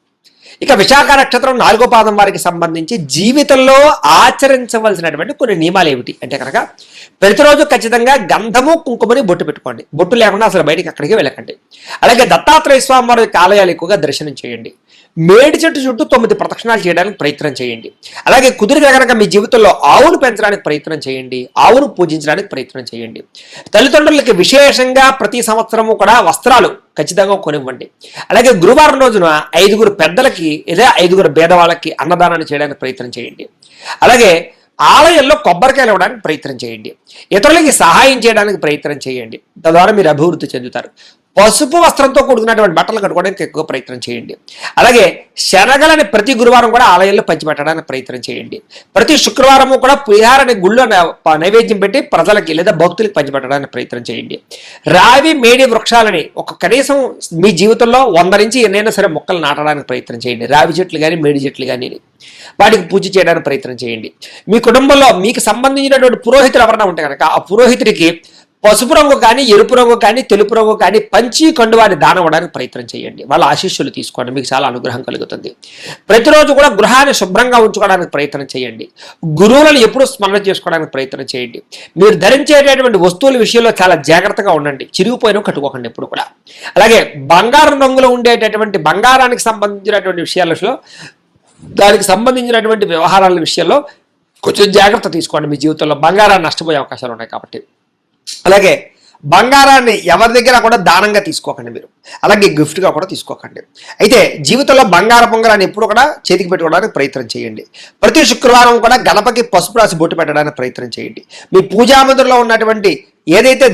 ఇక విశాఖ నక్షత్రం 4వ పాదం వారికి సంబంధించి జీవితంలో ఆచరించవలసినటువంటి కొన్ని నియమాలు ఏమిటి అంటే కనుక ప్రతిరోజు ఖచ్చితంగా గంధము, కుంకుమని బొట్టు పెట్టుకోండి. బొట్టు లేకుండా అసలు బయటికి అక్కడికి వెళ్ళకండి. అలాగే దత్తాత్రేయ స్వామి వారి ఆలయాలు ఎక్కువగా దర్శనం చేయండి. మేడి చెట్టు చుట్టూ 9 ప్రదక్షిణాలు చేయడానికి ప్రయత్నం చేయండి. అలాగే కుదిరితే కనుక మీ జీవితంలో ఆవును పెంచడానికి ప్రయత్నం చేయండి. ఆవును పూజించడానికి ప్రయత్నం చేయండి. తల్లిదండ్రులకి విశేషంగా ప్రతి సంవత్సరము కూడా వస్త్రాలు ఖచ్చితంగా కొనివ్వండి. అలాగే గురువారం రోజున 5 పెద్దలకి లేదా 5 పేదవాళ్ళకి అన్నదానాన్ని చేయడానికి ప్రయత్నం చేయండి. అలాగే ఆలయంలో కొబ్బరికాయలు ఇవ్వడానికి ప్రయత్నం చేయండి. ఇతరులకి సహాయం చేయడానికి ప్రయత్నం చేయండి. తద్వారా మీరు అభివృద్ధి చెందుతారు. పసుపు వస్త్రంతో కూడుకున్నటువంటి బట్టలు కట్టుకోవడానికి ఎక్కువ ప్రయత్నం చేయండి. అలాగే శనగలని ప్రతి గురువారం కూడా ఆలయంలో పంచిపెట్టడానికి ప్రయత్నం చేయండి. ప్రతి శుక్రవారము కూడా పులిహారని గుళ్ళో నైవేద్యం పెట్టి ప్రజలకి లేదా భక్తులకి పంచిపెట్టడానికి ప్రయత్నం చేయండి. రావి, మేడి వృక్షాలని ఒక కనీసం మీ జీవితంలో 100 నుంచి ఎన్నైనా సరే మొక్కలు నాటడానికి ప్రయత్నం చేయండి. రావి చెట్లు కానీ మేడి చెట్లు కానీ వాటికి పూజ చేయడానికి ప్రయత్నం చేయండి. మీ కుటుంబంలో మీకు సంబంధించినటువంటి పురోహితులు ఎవరైనా ఉంటే కనుక ఆ పురోహితుడికి పసుపు రంగు కానీ, ఎరుపు రంగు కానీ, తెలుపు రంగు కానీ పంచి కండువాని దానం ఇవ్వడానికి ప్రయత్నం చేయండి. వాళ్ళ ఆశీస్సులు తీసుకోండి, మీకు చాలా అనుగ్రహం కలుగుతుంది. ప్రతిరోజు కూడా గృహాన్ని శుభ్రంగా ఉంచుకోవడానికి ప్రయత్నం చేయండి. గురువులను ఎప్పుడూ స్మరణ చేసుకోవడానికి ప్రయత్నం చేయండి. మీరు ధరించేటటువంటి వస్తువుల విషయంలో చాలా జాగ్రత్తగా ఉండండి. చిరిగిపోయినా కట్టుకోకండి ఎప్పుడు కూడా. అలాగే బంగారం రంగులో ఉండేటటువంటి బంగారానికి సంబంధించినటువంటి విషయాలలో దానికి సంబంధించినటువంటి వ్యవహారాల విషయంలో కొంచెం జాగ్రత్త తీసుకోండి. మీ జీవితంలో బంగారాన్ని నష్టపోయే అవకాశాలు ఉన్నాయి కాబట్టి. అలాగే బంగారాన్ని ఎవరి దగ్గర కూడా దానంగా తీసుకోకండి మీరు. అలాగే గిఫ్ట్గా కూడా తీసుకోకండి. అయితే జీవితంలో బంగార పొంగరాన్ని ఎప్పుడు కూడా చేతికి పెట్టుకోవడానికి ప్రయత్నం చేయండి. ప్రతి శుక్రవారం కూడా గణపకి పసుపు రాసి బొట్టు పెట్టడానికి ప్రయత్నం చేయండి. మీ పూజా మందిరంలో ఉన్నటువంటి ఏదైతే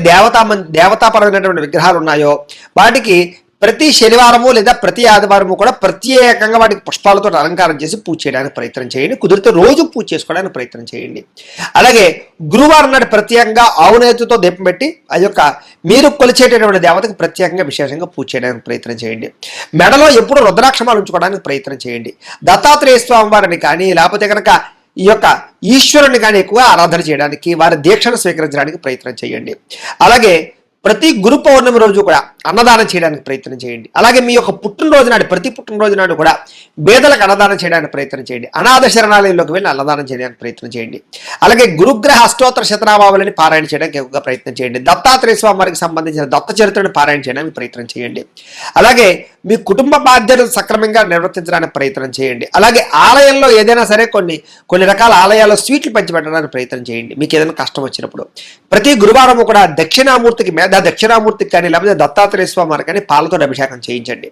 దేవతాపరమైనటువంటి విగ్రహాలు ఉన్నాయో వాటికి ప్రతి శనివారము లేదా ప్రతి ఆదివారము కూడా ప్రత్యేకంగా వాటికి పుష్పాలతో అలంకారం చేసి పూజ చేయడానికి ప్రయత్నం చేయండి. కుదిరితే రోజు పూజ చేసుకోవడానికి ప్రయత్నం చేయండి. అలాగే గురువారం నాడు ప్రత్యేకంగా ఆవు నేతితో దీపం పెట్టి ఆ యొక్క మీరు కొలిచేటటువంటి దేవతకు ప్రత్యేకంగా విశేషంగా పూజ చేయడానికి ప్రయత్నం చేయండి. మెడలో ఎప్పుడు రుద్రాక్షమాలు ఉంచుకోవడానికి ప్రయత్నం చేయండి. దత్తాత్రేయ స్వామి వారిని కానీ లేకపోతే కనుక ఈ యొక్క ఈశ్వరుని కానీ ఎక్కువ ఆరాధన చేయడానికి వారి దీక్షను స్వీకరించడానికి ప్రయత్నం చేయండి. అలాగే ప్రతి గురు పౌర్ణమి రోజు కూడా అన్నదానం చేయడానికి ప్రయత్నం చేయండి. అలాగే మీ యొక్క పుట్టినరోజు నాడు, ప్రతి పుట్టినరోజు నాడు కూడా పేదలకు అన్నదానం చేయడానికి ప్రయత్నం చేయండి. అనాథ శరణాలయంలోకి వెళ్ళి అన్నదానం చేయడానికి ప్రయత్నం చేయండి. అలాగే గురుగ్రహ అష్టోత్తర శతనామావళిని పారాయణ చేయడానికి ఎక్కువగా ప్రయత్నం చేయండి. దత్తాత్రేయ స్వామి వారికి సంబంధించిన దత్త చరిత్రను పారాయణ చేయడానికి ప్రయత్నం చేయండి. అలాగే మీ కుటుంబ బాధ్యతలు సక్రమంగా నిర్వర్తించడానికి ప్రయత్నం చేయండి. అలాగే ఆలయంలో ఏదైనా సరే కొన్ని రకాల ఆలయాల్లో స్వీట్లు పంచిపెట్టడానికి ప్రయత్నం చేయండి. మీకు ఏదైనా కష్టం వచ్చినప్పుడు ప్రతి గురువారం కూడా దక్షిణామూర్తికి కానీ లేకపోతే దత్తాత్రేయ స్వామి వారికి కానీ పాలతో అభిషేకం చేయించండి.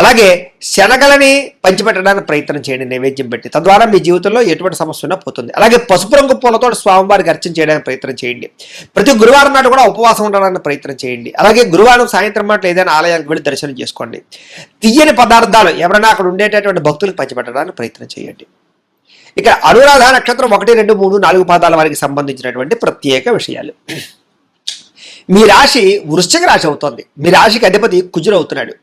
అలాగే శనగలని పంచిపెట్టడానికి ప్రయత్నం చేయండి నైవేద్యం పెట్టి. తద్వారా మీ జీవితంలో ఎటువంటి సమస్య ఉన్నా పోతుంది. అలాగే పసుపు రంగు పూలతో స్వామివారికి అర్చన చేయడానికి ప్రయత్నం చేయండి. ప్రతి గురువారం నాడు కూడా ఉపవాసం ఉండడానికి ప్రయత్నం చేయండి. అలాగే గురువారం సాయంత్రం మాటలు ఏదైనా ఆలయానికి వెళ్ళి దర్శనం చేసుకోండి. తీయని పదార్థాలు ఎవరైనా అక్కడ ఉండేటటువంటి భక్తులకు పంచిపెట్టడానికి ప్రయత్నం చేయండి. ఇక అనురాధ నక్షత్రం 1, 2, 3, 4 పాదాల వారికి సంబంధించినటువంటి ప్రత్యేక విషయాలు. మీ రాశి వృశ్చిక రాశి అవుతుంది. మీ రాశికి అధిపతి కుజుడు అవుతున్నాడు.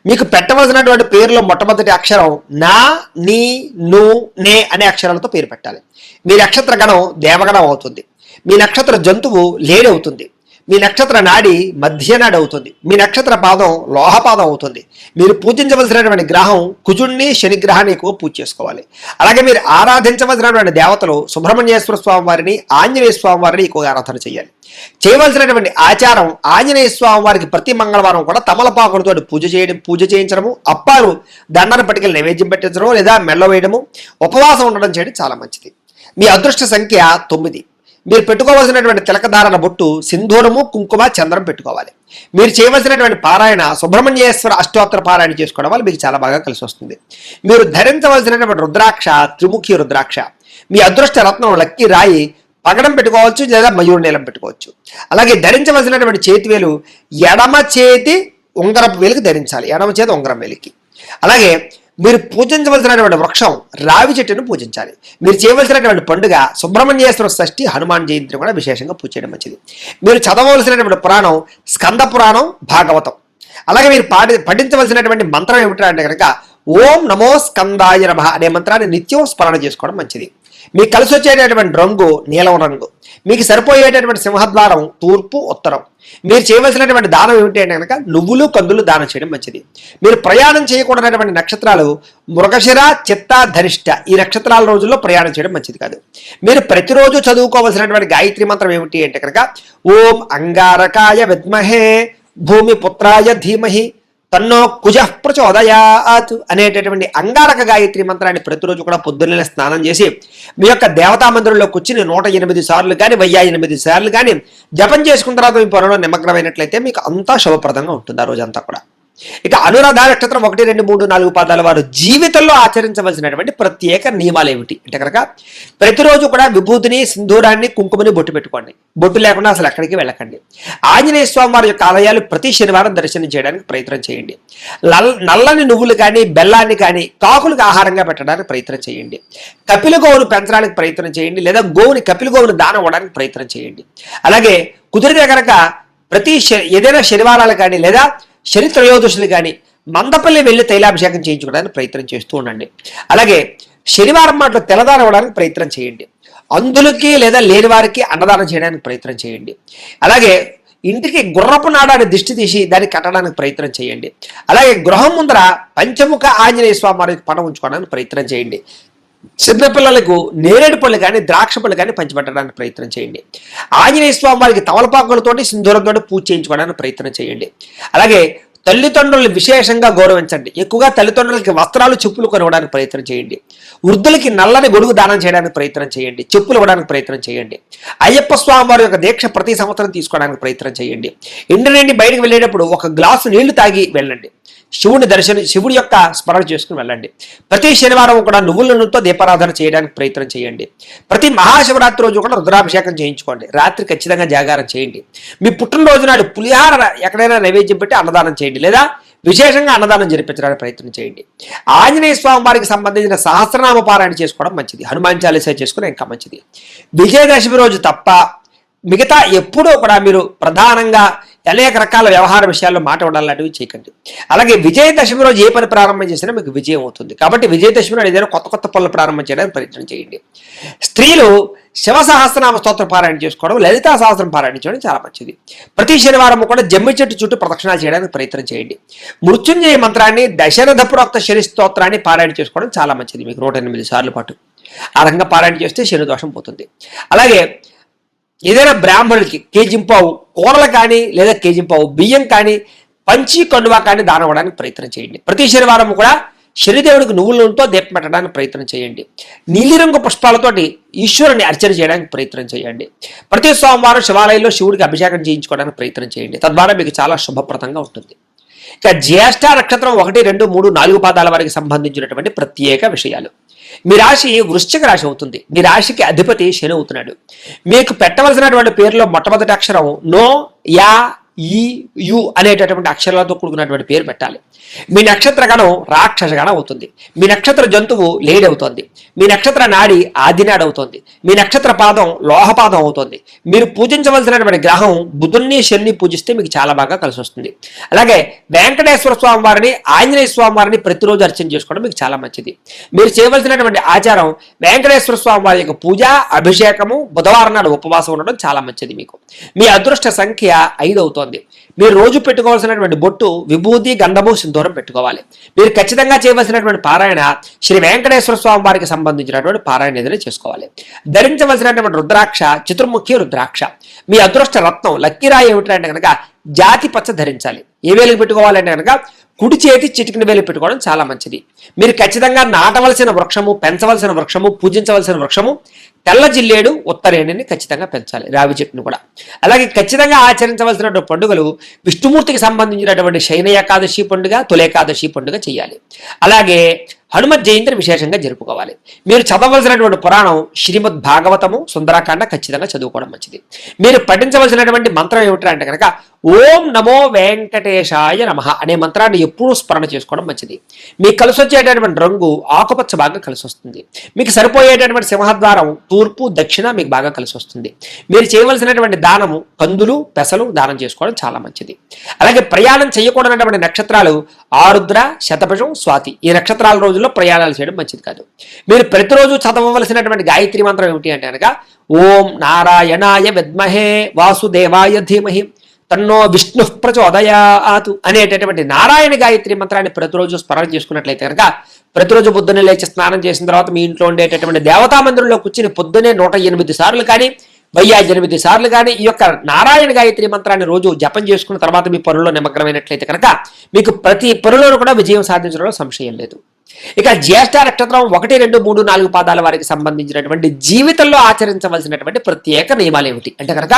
మీకు పెట్టవలసినటువంటి పేరులో మొట్టమొదటి అక్షరం నా, నీ, ను, నే అనే అక్షరాలతో పేరు పెట్టాలి. మీ నక్షత్ర గణం దేవగణం అవుతుంది. మీ నక్షత్ర జంతువు లేడి అవుతుంది. మీ నక్షత్ర నాడి మధ్యనాడి అవుతుంది. మీ నక్షత్ర పాదం లోహపాదం అవుతుంది. మీరు పూజించవలసినటువంటి గ్రహం కుజుడిని, శని గ్రహాన్ని ఎక్కువ పూజ చేసుకోవాలి. అలాగే మీరు ఆరాధించవలసినటువంటి దేవతలు సుబ్రహ్మణ్యేశ్వర స్వామి వారిని, ఆంజనేయ స్వామి వారిని ఎక్కువగా ఆరాధన చేయాలి. చేయవలసినటువంటి ఆచారం ఆంజనేయ స్వామి వారికి ప్రతి మంగళవారం కూడా తమలపాకులతో పూజ చేయించడము, అప్పాలు దండన పట్టుకెళ్ళి నైవేద్యం పెట్టించడం లేదా మెల్ల వేయడము, ఉపవాసం ఉండడం చేయడం చాలా మంచిది. మీ అదృష్ట సంఖ్య 9. మీరు పెట్టుకోవాల్సినటువంటి తిలకధారణ బొట్టు సింధూరము, కుంకుమ, చంద్రం పెట్టుకోవాలి. మీరు చేయవలసినటువంటి పారాయణ సుబ్రహ్మణ్యేశ్వర అష్టోత్తర పారాయణ చేసుకోవడం వల్ల మీకు చాలా బాగా కలిసి వస్తుంది. మీరు ధరించవలసినటువంటి రుద్రాక్ష త్రిముఖి రుద్రాక్ష. మీ అదృష్ట రత్నం లక్కీ రాయి పగడం పెట్టుకోవచ్చు లేదా మయూరు నీలం పెట్టుకోవచ్చు. అలాగే ధరించవలసినటువంటి చేతివేలు ఎడమ చేతి ఉంగరపు వేలికి ధరించాలి, ఎడమ చేతి ఉంగరం వేలికి. అలాగే మీరు పూజించవలసినటువంటి వృక్షం రావి చెట్టును పూజించాలి. మీరు చేయవలసినటువంటి పండుగ సుబ్రహ్మణ్యేశ్వర షష్ఠి, హనుమాన్ జయంతిని కూడా విశేషంగా పూజ చేయడం మంచిది. మీరు చదవవలసినటువంటి పురాణం స్కంద పురాణం, భాగవతం. అలాగే మీరు పఠించవలసినటువంటి మంత్రం ఏమిటంటే కనుక ఓం నమో స్కందాయ నమః అనే మంత్రాన్ని నిత్యం స్మరణ చేసుకోవడం మంచిది. మీకు కలిసి వచ్చేటటువంటి రంగు నీలం రంగు. మీకు సరిపోయేటటువంటి సింహద్వారం తూర్పు, ఉత్తరం. మీరు చేయవలసినటువంటి దానం ఏమిటి అంటే కనుక నువ్వులు, కందులు దానం చేయడం మంచిది. మీరు ప్రయాణం చేయకూడనటువంటి నక్షత్రాలు మృగశిర, చిత్త, ధనిష్ట. ఈ నక్షత్రాల రోజుల్లో ప్రయాణం చేయడం మంచిది కాదు. మీరు ప్రతిరోజు చదువుకోవలసినటువంటి గాయత్రి మంత్రం ఏమిటి అంటే కనుక ఓం అంగారకాయ విద్మహే భూమి పుత్రాయ ధీమహి తన్నో కుజ ప్రచోదయాత్ అనేటటువంటి అంగారక గాయత్రి మంత్రాన్ని ప్రతిరోజు కూడా పొద్దున్నే స్నానం చేసి మీ యొక్క దేవతా మందిరంలో కూర్చుని 108 సార్లు కానీ 1008 సార్లు కానీ జపం చేసుకున్న తర్వాత మీ పనుల్లో నిమగ్నమైనట్లయితే మీకు అంతా శుభప్రదంగా ఉంటుంది ఆ రోజంతా కూడా. ఇక అనురాధ నక్షత్రం 1, 2, 3, 4 పాదాల వారు జీవితంలో ఆచరించవలసినటువంటి ప్రత్యేక నియమాలు ఏమిటి అంటే కనుక ప్రతిరోజు కూడా విభూతిని, సింధూరాన్ని, కుంకుమని బొట్టు పెట్టుకోండి. బొట్టు లేకుండా అసలు ఎక్కడికి వెళ్ళకండి. ఆంజనేయ స్వామి వారి యొక్క ఆలయాలు ప్రతి శనివారం దర్శనం చేయడానికి ప్రయత్నం చేయండి. నల్లని నువ్వులు కానీ, బెల్లాన్ని కానీ కాకులకు ఆహారంగా పెట్టడానికి ప్రయత్నం చేయండి. కపిల గోవును పెంచడానికి ప్రయత్నం చేయండి లేదా కపిల గోవును దానం ఇవ్వడానికి ప్రయత్నం చేయండి. అలాగే కుదిరితే కనుక ఏదైనా శనివారాలు కానీ లేదా శని త్రయోదశులు కానీ మందపల్లి వెళ్ళి తైలాభిషేకం చేయించుకోవడానికి ప్రయత్నం చేస్తూ ఉండండి. అలాగే శనివారం మాటలు తెల్లదానం ఇవ్వడానికి ప్రయత్నం చేయండి. అందులకి లేదా లేని వారికి అన్నదానం చేయడానికి ప్రయత్నం చేయండి. అలాగే ఇంటికి గుర్రపు నాడాన్ని దిష్టి తీసి దాన్ని కట్టడానికి ప్రయత్నం చేయండి. అలాగే గృహం ముందర పంచముఖ ఆంజనేయ స్వామి వారికి పణం ఉంచుకోవడానికి ప్రయత్నం చేయండి. చిన్నపిల్లలకు నేరేడు పళ్ళు కానీ, ద్రాక్ష పళ్ళు కానీ పంచిపెట్టడానికి ప్రయత్నం చేయండి. ఆంజనేయ స్వామి వారికి తమలపాకులతోటి, సింధూరంతో పూజ చేయించుకోవడానికి ప్రయత్నం చేయండి. అలాగే తల్లిదండ్రులను విశేషంగా గౌరవించండి. ఎక్కువగా తల్లిదండ్రులకి వస్త్రాలు, చెప్పులు కొనివ్వడానికి ప్రయత్నం చేయండి. వృద్ధులకి నల్లని గొడుగు దానం చేయడానికి ప్రయత్నం చేయండి. చెప్పులు ఇవ్వడానికి ప్రయత్నం చేయండి. అయ్యప్ప స్వామి వారి యొక్క దీక్ష ప్రతి సంవత్సరం తీసుకోవడానికి ప్రయత్నం చేయండి. ఇంటి నుండి బయటకు వెళ్ళేటప్పుడు ఒక గ్లాసు నీళ్లు తాగి వెళ్ళండి. శివుడి యొక్క స్మరణ చేసుకుని వెళ్ళండి. ప్రతి శనివారం కూడా నువ్వుల నూనెతో దీపారాధన చేయడానికి ప్రయత్నం చేయండి. ప్రతి మహాశివరాత్రి రోజు కూడా రుద్రాభిషేకం చేయించుకోండి. రాత్రి ఖచ్చితంగా జాగారం చేయండి. మీ పుట్టినరోజు నాడు పులిహార ఎక్కడైనా నైవేద్యం పెట్టి అన్నదానం చేయండి లేదా విశేషంగా అన్నదానం జరిపించడానికి ప్రయత్నం చేయండి. ఆంజనేయ స్వామి వారికి సంబంధించిన సహస్రనామ పారాయణ చేసుకోవడం మంచిది. హనుమాన్ చాలీసా చేసుకుని ఇంకా మంచిది. విజయదశమి రోజు తప్ప మిగతా ఎప్పుడూ కూడా మీరు ప్రధానంగా అనేక రకాల వ్యవహార విషయాల్లో మాట్లాడాలి లాంటివి చేయకండి. అలాగే విజయదశమి రోజు ఏ పని ప్రారంభం చేసినా మీకు విజయం అవుతుంది. కాబట్టి విజయదశమి నాడు ఏదైనా కొత్త పనులు ప్రారంభం చేయడానికి ప్రయత్నం చేయండి. స్త్రీలు శివ సహస్రనామ స్తోత్ర పారాయణ చేసుకోవడం, లలితా సహస్రం పారాయణ చేయడం చాలా మంచిది. ప్రతి శనివారం కూడా జమ్మి చెట్టు చుట్టూ ప్రదక్షిణాలు చేయడానికి ప్రయత్నం చేయండి. మృత్యుంజయ మంత్రాన్ని, దశరథ ప్రోక్త శని స్తోత్రాన్ని పారాయణ చేసుకోవడం చాలా మంచిది. మీకు 108 సార్లు పాటు ఆ రకంగా పారాయణ చేస్తే శని దోషం పోతుంది. అలాగే ఏదైనా బ్రాహ్మణులకి కేజింపావు కూరలు కానీ లేదా కేజింపావు బియ్యం కానీ పంచి కండువా కానీ దానం అవ్వడానికి ప్రయత్నం చేయండి. ప్రతి శనివారం కూడా శనిదేవుడికి నువ్వుల నూనెతో దీపం పెట్టడానికి ప్రయత్నం చేయండి. నీలిరంగు పుష్పాలతోటి ఈశ్వరుని అర్చన చేయడానికి ప్రయత్నం చేయండి. ప్రతి సోమవారం శివాలయంలో శివుడికి అభిషేకం చేయించుకోవడానికి ప్రయత్నం చేయండి. తద్వారా మీకు చాలా శుభప్రదంగా ఉంటుంది. ఇక జ్యేష్ఠ నక్షత్రం 1, 2, 3, 4 పాదాల వారికి సంబంధించినటువంటి ప్రత్యేక విషయాలు. మీ రాశి వృశ్చిక రాశి అవుతుంది. మీ రాశికి అధిపతి శని అవుతున్నాడు. మీకు పెట్టవలసినటువంటి పేరులో మొట్టమొదటి అక్షరం నో, యా, ఈ, యు అనేటటువంటి అక్షరాలతో కూడుకున్నటువంటి పేరు పెట్టాలి. మీ నక్షత్ర గణం రాక్షస గణం అవుతుంది. మీ నక్షత్ర జంతువు లేడి అవుతుంది. మీ నక్షత్ర నాడి ఆదినాడు అవుతుంది. మీ నక్షత్ర పాదం లోహపాదం అవుతుంది. మీరు పూజించవలసినటువంటి గ్రహం బుధుణ్ణి, శని పూజిస్తే మీకు చాలా బాగా కలిసి వస్తుంది. అలాగే వెంకటేశ్వర స్వామి వారిని, ఆంజనేయ స్వామి వారిని ప్రతిరోజు అర్చన చేసుకోవడం మీకు చాలా మంచిది. మీరు చేయవలసినటువంటి ఆచారం వెంకటేశ్వర స్వామి వారి యొక్క పూజ, అభిషేకము, బుధవారం నాడు ఉపవాసం ఉండడం చాలా మంచిది. మీకు మీ అదృష్ట సంఖ్య 5 అవుతుంది. మీరు రోజు పెట్టుకోవాల్సినటువంటి బొట్టు విభూతి, గంధము, సింధూరం పెట్టుకోవాలి. మీరు ఖచ్చితంగా చేయవలసినటువంటి పారాయణ శ్రీ వెంకటేశ్వర స్వామి వారికి సంబంధించినటువంటి పారాయణ ఏదైనా చేసుకోవాలి. ధరించవలసినటువంటి రుద్రాక్ష చతుర్ముఖి రుద్రాక్ష. మీ అదృష్ట రత్నం లక్కీరాయి ఏమిటంటే కనుక జాతి పచ్చ ధరించాలి. ఏ వేలకు పెట్టుకోవాలంటే కనుక కుడి చేతి చిటికిన వేలు పెట్టుకోవడం చాలా మంచిది. మీరు ఖచ్చితంగా నాటవలసిన వృక్షము, పెంచవలసిన వృక్షము, పూజించవలసిన వృక్షము తెల్ల జిల్లేడు, ఉత్తరేణిని ఖచ్చితంగా పెంచాలి. రావి చెట్టును కూడా. అలాగే ఖచ్చితంగా ఆచరించవలసినటువంటి పండుగలు విష్ణుమూర్తికి సంబంధించినటువంటి శయన ఏకాదశి పండుగ, తొలి ఏకాదశి పండుగ చేయాలి. అలాగే హనుమత్ జయంతిని విశేషంగా జరుపుకోవాలి. మీరు చదవలసినటువంటి పురాణం శ్రీమద్ భాగవతము, సుందరాకాండ ఖచ్చితంగా చదువుకోవడం మంచిది. మీరు పఠించవలసినటువంటి మంత్రం ఏమిటంటే కనుక ఓం నమో వెంకటేశాయ నమః అనే మంత్రాన్ని ఎప్పుడూ స్మరణ చేసుకోవడం మంచిది. మీకు కలిసి వచ్చేటటువంటి రంగు ఆకుపచ్చ బాగా కలిసి వస్తుంది. మీకు సరిపోయేటటువంటి సింహద్వారం తూర్పు, దక్షిణ మీకు బాగా కలిసి వస్తుంది. మీరు చేయవలసినటువంటి దానము కందులు, పెసలు దానం చేసుకోవడం చాలా మంచిది. అలాగే ప్రయాణం చేయకూడనటువంటి నక్షత్రాలు ఆరుద్ర, శతభిషం, స్వాతి. ఈ నక్షత్రాల రోజుల్లో ప్రయాణాలు చేయడం మంచిది కాదు. మీరు ప్రతిరోజు చదవవలసినటువంటి గాయత్రి మంత్రం ఏమిటి అంటే కనుక ఓం నారాయణాయ విద్మహే వాసుదేవాయ ధీమహి తన్నో విష్ణు ప్రచోదయాతు అనేటటువంటి నారాయణ గాయత్రి మంత్రాన్ని ప్రతిరోజు స్మరణ చేసుకున్నట్లయితే కనుక ప్రతిరోజు పొద్దున్నే లేచి స్నానం చేసిన తర్వాత మీ ఇంట్లో ఉండేటటువంటి దేవతా మందిరంలో కూర్చుని పొద్దున్నే 108 సార్లు కానీ 1008 సార్లు కానీ ఈ యొక్క నారాయణ గాయత్రి మంత్రాన్ని రోజు జపం చేసుకున్న తర్వాత మీ పనుల్లో నిమగ్నమైనట్లయితే కనుక మీకు ప్రతి పనులను కూడా విజయం సాధించడంలో సంశయం లేదు. ఇక జ్యేష్ఠ నక్షత్రం 1, 2, 3, 4 పాదాల వారికి సంబంధించినటువంటి జీవితంలో ఆచరించవలసినటువంటి ప్రత్యేక నియమాలు ఏమిటి అంటే కనుక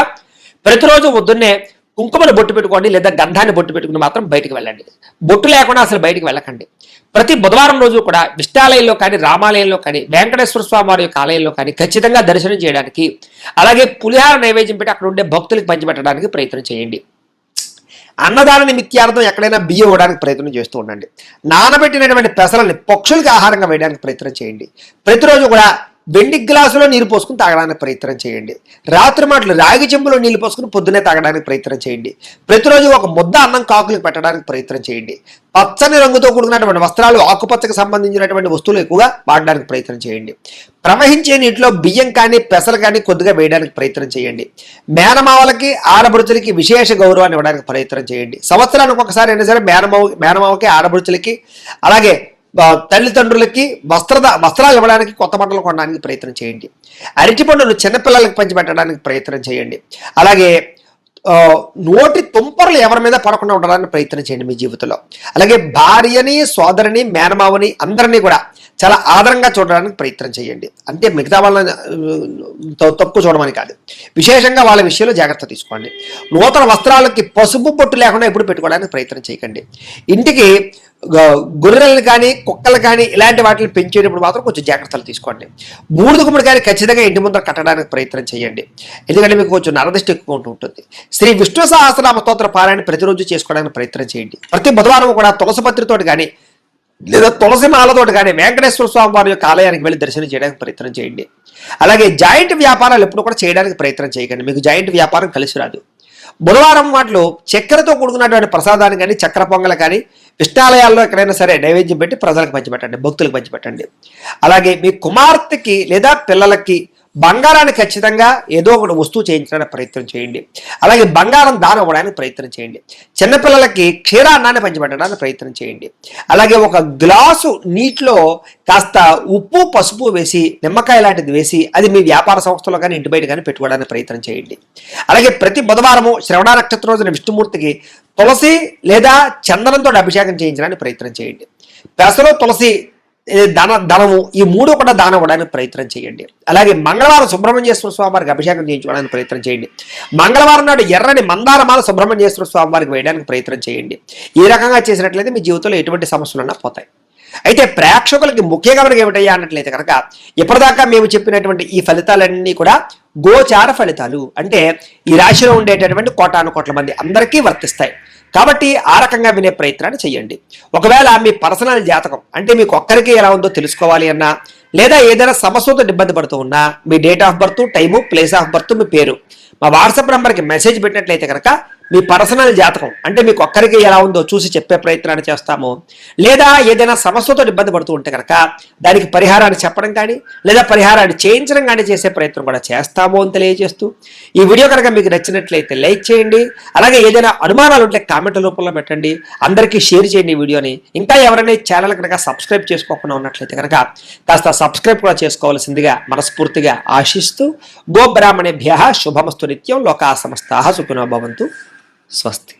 ప్రతిరోజు పొద్దున్నే కుంకుమను బొట్టు పెట్టుకోండి, లేదా గంధాన్ని బొట్టు పెట్టుకుని మాత్రం బయటికి వెళ్ళండి. బొట్టు లేకుండా అసలు బయటికి వెళ్ళకండి. ప్రతి బుధవారం రోజు కూడా విష్ణాలయంలో కానీ, రామాలయంలో కానీ, వెంకటేశ్వర స్వామి వారి యొక్క ఆలయంలో కానీ ఖచ్చితంగా దర్శనం చేయడానికి, అలాగే పులిహార నైవేద్యం పెట్టి అక్కడ ఉండే భక్తులకు పంచిపెట్టడానికి ప్రయత్నం చేయండి. అన్నదాన నిమిత్యార్థం ఎక్కడైనా బియ్యం ఇవ్వడానికి ప్రయత్నం చేస్తూ ఉండండి. నానబెట్టినటువంటి పెసలని పక్షులకి ఆహారంగా వేయడానికి ప్రయత్నం చేయండి. ప్రతిరోజు కూడా వెండి గ్లాసులో నీరు పోసుకుని తాగడానికి ప్రయత్నం చేయండి. రాత్రి మాటలు రాగి చెంబులో నీళ్లు పోసుకుని పొద్దునే తాగడానికి ప్రయత్నం చేయండి. ప్రతిరోజు ఒక ముద్ద అన్నం కాకులకు పెట్టడానికి ప్రయత్నం చేయండి. పచ్చని రంగుతో కూడుకున్నటువంటి వస్త్రాలు, ఆకుపచ్చకు సంబంధించినటువంటి వస్తువులు ఎక్కువగా వాడడానికి ప్రయత్నం చేయండి. ప్రవహించే నీటిలో బియ్యం కానీ, పెసలు కానీ కొద్దిగా వేయడానికి ప్రయత్నం చేయండి. మేనమావలకి, ఆడబడుచులకి విశేష గౌరవాన్ని ఇవ్వడానికి ప్రయత్నం చేయండి. సంవత్సరానికి ఒకసారి అయినా సరే మేనమావకి, ఆడబడుచులకి, అలాగే తల్లిదండ్రులకి వస్త్రాలు ఇవ్వడానికి, కొత్త బట్టలు కొనడానికి ప్రయత్నం చేయండి. అరటి పండును చిన్నపిల్లలకి పంచిపెట్టడానికి ప్రయత్నం చేయండి. అలాగే నోటి తుంపర్లు ఎవరి మీద పడకుండా ఉండడానికి ప్రయత్నం చేయండి మీ జీవితంలో. అలాగే భార్యని, సోదరిని, మేనమావని అందరినీ కూడా చాలా ఆదరంగా చూడడానికి ప్రయత్నం చేయండి. అంటే మిగతా వాళ్ళని తక్కువ చూడమని కాదు, విశేషంగా వాళ్ళ విషయంలో జాగ్రత్త తీసుకోండి. నూతన వస్త్రాలకి పసుపు బొట్టు లేకుండా ఎప్పుడు పెట్టుకోవడానికి ప్రయత్నం చేయకండి. ఇంటికి గొర్రెలను కానీ, కుక్కలు కానీ ఇలాంటి వాటిని పెంచేటప్పుడు మాత్రం కొంచెం జాగ్రత్తలు తీసుకోండి. బూడిద గుమ్మడికాయని ఖచ్చితంగా ఇంటి ముందర కట్టడానికి ప్రయత్నం చేయండి. ఎందుకంటే మీకు కొంచెం నరదృష్టి ఎక్కువ ఉంటుంది. శ్రీ విష్ణు సహస్రనామ స్తోత్ర పారాయణ ప్రతిరోజు చేసుకోవడానికి ప్రయత్నం చేయండి. ప్రతి బుధవారం కూడా తులసి పత్రితోటి కానీ, లేదా తులసి మాలతోటి కానీ వెంకటేశ్వర స్వామి వారి యొక్క ఆలయానికి వెళ్ళి దర్శనం చేయడానికి ప్రయత్నం చేయండి. అలాగే జాయింట్ వ్యాపారాలు ఎప్పుడు కూడా చేయడానికి ప్రయత్నం చేయకండి. మీకు జాయింట్ వ్యాపారం కలిసి రాదు. బుధవారం వాటిలో చక్కెరతో కూడుకున్నటువంటి ప్రసాదాన్ని కానీ, చక్కెర పొంగలు కానీ విష్ణాలయాల్లో ఎక్కడైనా సరే నైవేద్యం పెట్టి ప్రజలకు పంచిపెట్టండి, భక్తులకు పంచిపెట్టండి. అలాగే మీ కుమార్తెకి లేదా పిల్లలకి బంగారాన్ని ఖచ్చితంగా ఏదో ఒకటి వస్తువు చేయించడానికి ప్రయత్నం చేయండి. అలాగే బంగారం దానం ఇవ్వడానికి ప్రయత్నం చేయండి. చిన్నపిల్లలకి క్షీరాన్నాన్ని పంచిపెట్టడానికి ప్రయత్నం చేయండి. అలాగే ఒక గ్లాసు నీటిలో కాస్త ఉప్పు పసుపు వేసి నిమ్మకాయ లాంటిది వేసి అది మీ వ్యాపార సంస్థలో కానీ ఇంటి బయట కానీ పెట్టుకోవడానికి ప్రయత్నం చేయండి. అలాగే ప్రతి బుధవారము శ్రవణ నక్షత్రం రోజున విష్ణుమూర్తికి తులసి లేదా చందనంతో అభిషేకం చేయించడానికి ప్రయత్నం చేయండి. పెసలు తులసి ధనము ఈ 3 కూడా దానం ఇవ్వడానికి ప్రయత్నం చేయండి. అలాగే మంగళవారం సుబ్రహ్మణ్యేశ్వర స్వామి వారికి అభిషేకం చేయించుకోవడానికి ప్రయత్నం చేయండి. మంగళవారం నాడు ఎర్రని మందారమాల సుబ్రహ్మణ్యేశ్వర స్వామి వారికి వేయడానికి ప్రయత్నం చేయండి. ఈ రకంగా చేసినట్లయితే మీ జీవితంలో ఎటువంటి సమస్యలున్నా పోతాయి. అయితే ప్రేక్షకులకి ముఖ్యంగా మనకి ఏమిటయ్యా అన్నట్లయితే కనుక ఇప్పటిదాకా మేము చెప్పినటువంటి ఈ ఫలితాలన్నీ కూడా గోచార ఫలితాలు, అంటే ఈ రాశిలో ఉండేటటువంటి కోటాను కోట్ల మంది అందరికీ వర్తిస్తాయి. కాబట్టి ఆ రకంగా వినే ప్రయత్నాన్ని చేయండి. ఒకవేళ మీ పర్సనల్ జాతకం అంటే మీకు ఒక్కరికి ఎలా ఉందో తెలుసుకోవాలి అన్నా, లేదా ఏదైనా సమస్యతో ఇబ్బంది పడుతూ ఉన్నా మీ date of birth, time, place of birth, మీ పేరు మా వాట్సాప్ నెంబర్కి మెసేజ్ పెట్టినట్లయితే కనుక మీ పర్సనల్ జాతకం అంటే మీకు ఒక్కరికి ఎలా ఉందో చూసి చెప్పే ప్రయత్నాన్ని చేస్తాము. లేదా ఏదైనా సమస్యతో ఇబ్బంది పడుతూ ఉంటే కనుక దానికి పరిహారాన్ని చెప్పడం కానీ లేదా పరిహారాన్ని చేయించడం కానీ చేసే ప్రయత్నం కూడా చేస్తాము అని తెలియజేస్తూ ఈ వీడియో కనుక మీకు నచ్చినట్లయితే లైక్ చేయండి. అలాగే ఏదైనా అనుమానాలు ఉంటే కామెంట్ రూపంలో పెట్టండి. అందరికీ షేర్ చేయండి ఈ వీడియోని. ఇంకా ఎవరైనా ఛానల్ కనుక సబ్స్క్రైబ్ చేసుకోకుండా ఉన్నట్లయితే కనుక కాస్త సబ్స్క్రైబ్ కూడా చేసుకోవాల్సిందిగా మనస్ఫూర్తిగా ఆశిస్తూ గోబ్రాహ్మణేభ్యః శుభమస్తు నిత్యం లోకా సమస్తాః సుఖినో భవంతు. స్వస్తి.